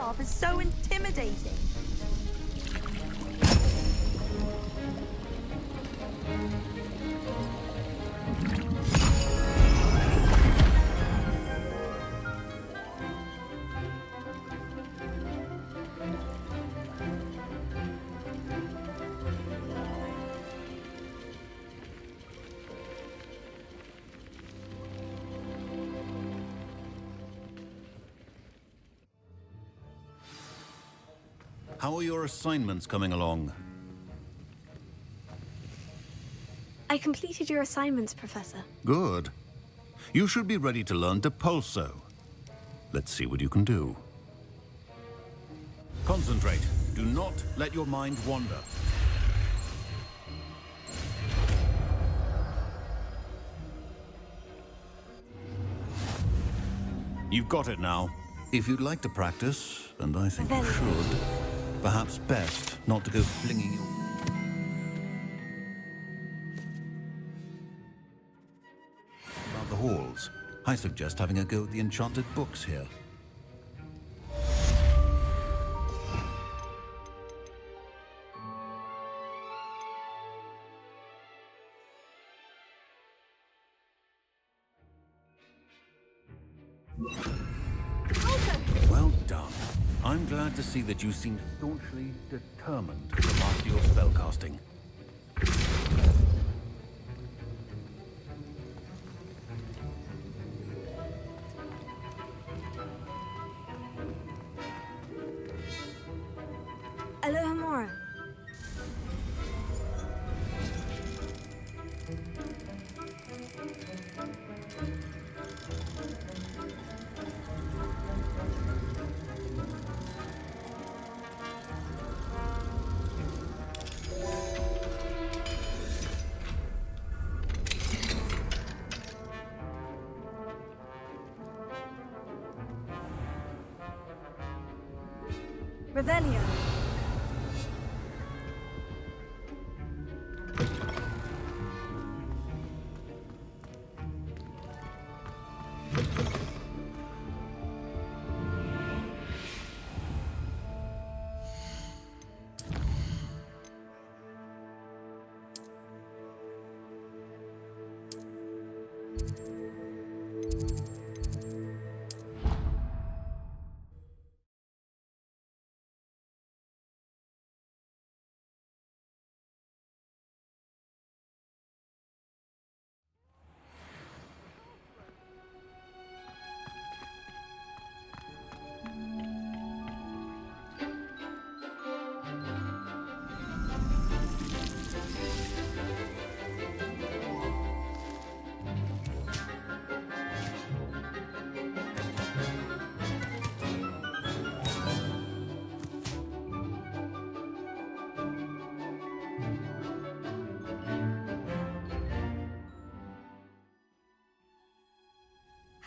staff is so intimidating. How are your assignments coming along? I completed your assignments, Professor. Good. You should be ready to learn Depulso. Let's see what you can do. Concentrate. Do not let your mind wander. You've got it now. If you'd like to practice, and I think you should, perhaps best not to go flinging your... About the halls, I suggest having a go at the enchanted books here. Well done. I'm glad to see that you seem staunchly determined to master your spellcasting. Alohomora. Revelio.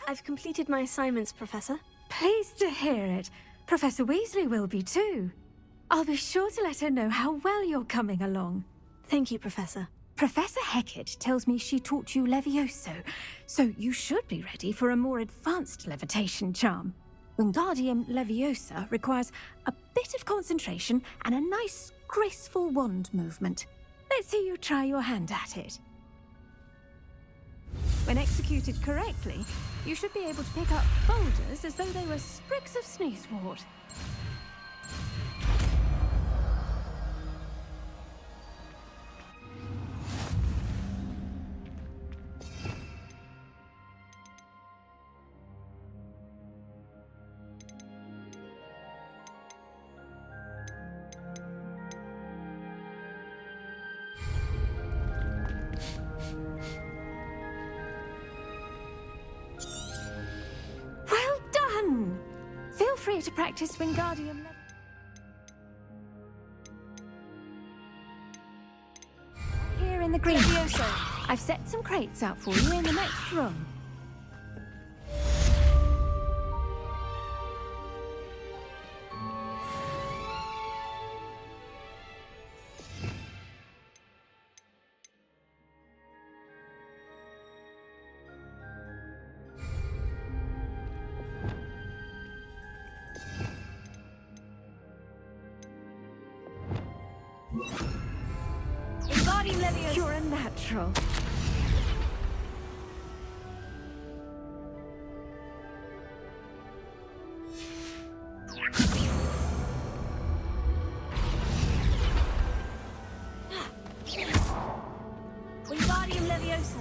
I've completed my assignments, Professor. Pleased to hear it. Professor Weasley will be too. I'll be sure to let her know how well you're coming along. Thank you, Professor. Professor Hecat tells me she taught you Levioso, so you should be ready for a more advanced levitation charm. Wingardium Leviosa requires a bit of concentration and a nice, graceful wand movement. Let's see you try your hand at it. When executed correctly, you should be able to pick up boulders as though they were sprigs of sneezewort. Well done! Feel free to practice Wingardium here in the green. I've set some crates out for you in the next room. Leviosa. You're a natural. Wingardium Leviosa.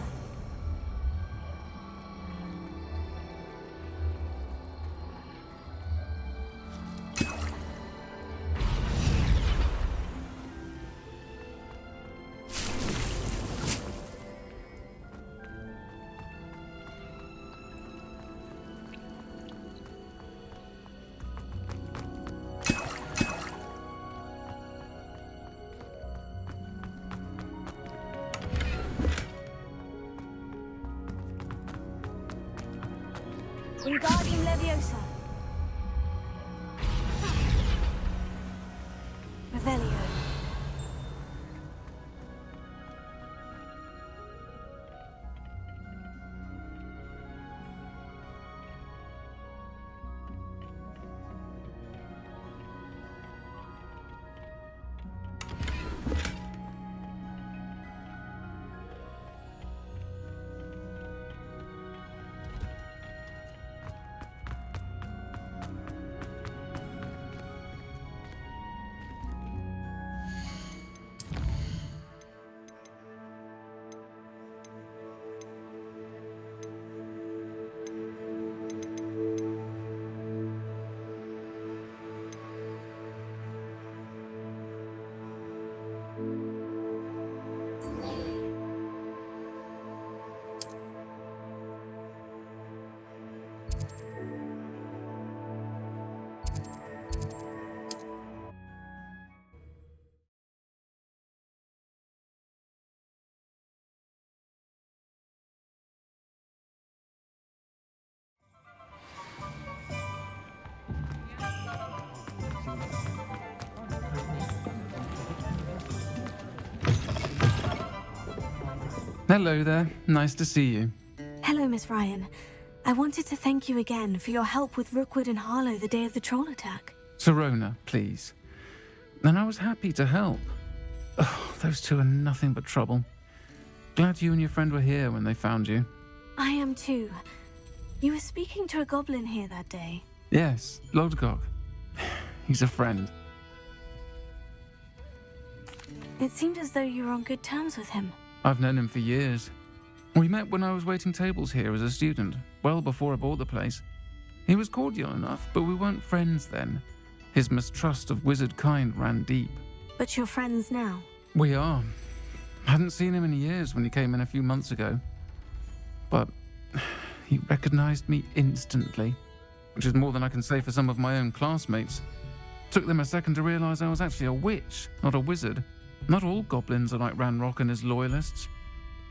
Wingardium Leviosa. Revelio. Hello there. Nice to see you. Hello, Miss Ryan. I wanted to thank you again for your help with Rookwood and Harlow the day of the troll attack. Sirona, please. And I was happy to help. Oh, those two are nothing but trouble. Glad you and your friend were here when they found you. I am too. You were speaking to a goblin here that day. Yes, Lodgok. He's a friend. It seemed as though you were on good terms with him. I've known him for years. We met when I was waiting tables here as a student, well before I bought the place. He was cordial enough, but we weren't friends then. His mistrust of wizard kind ran deep. But you're friends now? We are. Hadn't seen him in years when he came in a few months ago. But he recognized me instantly, which is more than I can say for some of my own classmates. Took them a second to realize I was actually a witch, not a wizard. Not all goblins are like Ranrock and his loyalists.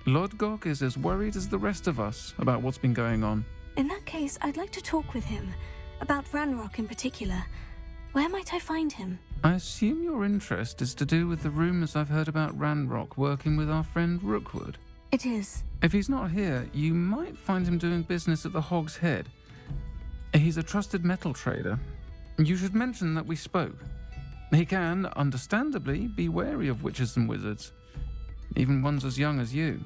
Lodgok is as worried as the rest of us about what's been going on. In that case, I'd like to talk with him. About Ranrock in particular. Where might I find him? I assume your interest is to do with the rumors I've heard about Ranrock working with our friend Rookwood. It is. If he's not here, you might find him doing business at the Hog's Head. He's a trusted metal trader. You should mention that we spoke. He can, understandably, be wary of witches and wizards, even ones as young as you.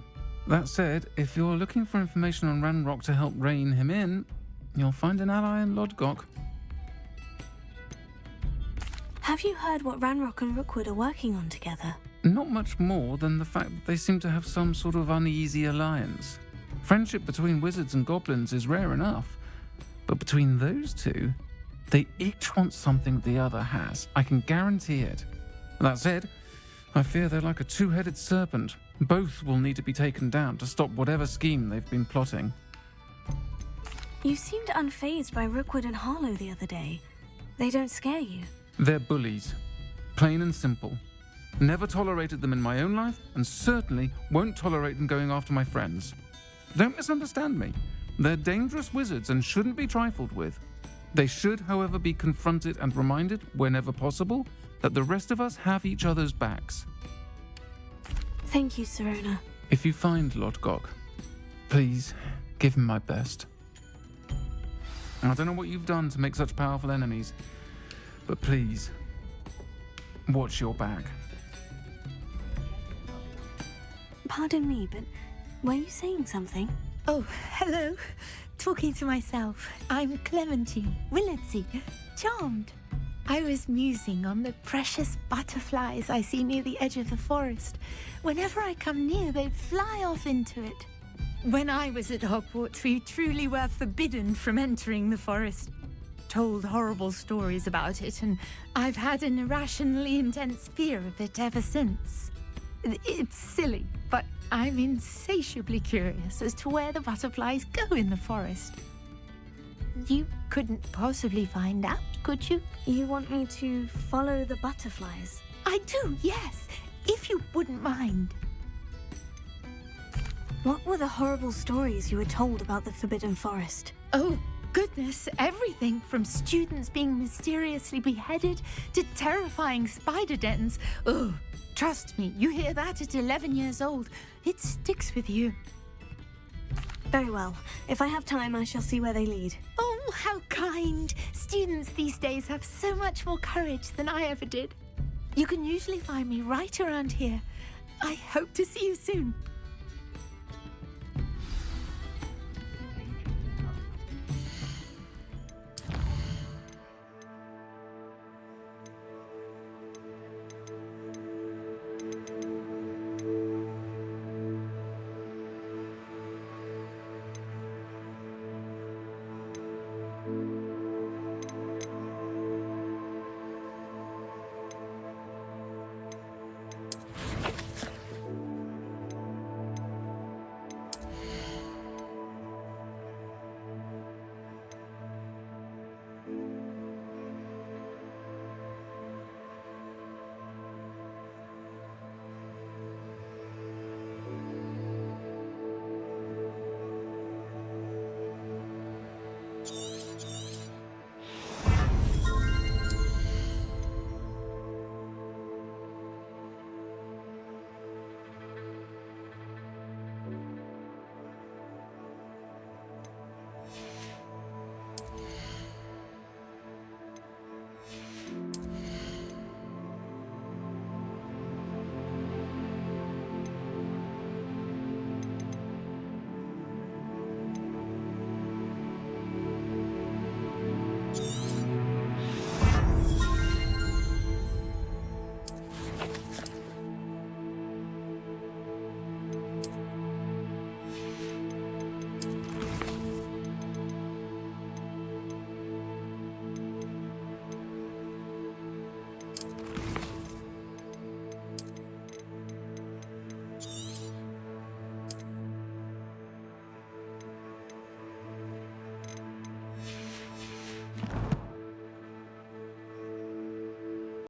That said, if you're looking for information on Ranrock to help rein him in, you'll find an ally in Lodgok. Have you heard what Ranrock and Rookwood are working on together? Not much more than the fact that they seem to have some sort of uneasy alliance. Friendship between wizards and goblins is rare enough, but between those two, they each want something the other has. I can guarantee it. That said, I fear they're like a two-headed serpent. Both will need to be taken down to stop whatever scheme they've been plotting. You seemed unfazed by Rookwood and Harlow the other day. They don't scare you. They're bullies. Plain and simple. Never tolerated them in my own life, and certainly won't tolerate them going after my friends. Don't misunderstand me. They're dangerous wizards and shouldn't be trifled with. They should, however, be confronted and reminded, whenever possible, that the rest of us have each other's backs. Thank you, Sirona. If you find Lodgok, please give him my best. I don't know what you've done to make such powerful enemies, but please, watch your back. Pardon me, but were you saying something? Oh, hello. Talking to myself. I'm Clementine Willardsey, charmed. I was musing on the precious butterflies I see near the edge of the forest. Whenever I come near, they fly off into it. When I was at Hogwarts, we truly were forbidden from entering the forest. Told horrible stories about it, and I've had an irrationally intense fear of it ever since. It's silly, but I'm insatiably curious as to where the butterflies go in the forest. You couldn't possibly find out, could you? You want me to follow the butterflies? I do, yes, if you wouldn't mind. What were the horrible stories you were told about the Forbidden Forest? Oh, goodness, everything from students being mysteriously beheaded to terrifying spider dens. Oh, trust me, you hear that at 11 years old, it sticks with you. Very well. If I have time, I shall see where they lead. Oh, how kind! Students these days have so much more courage than I ever did. You can usually find me right around here. I hope to see you soon.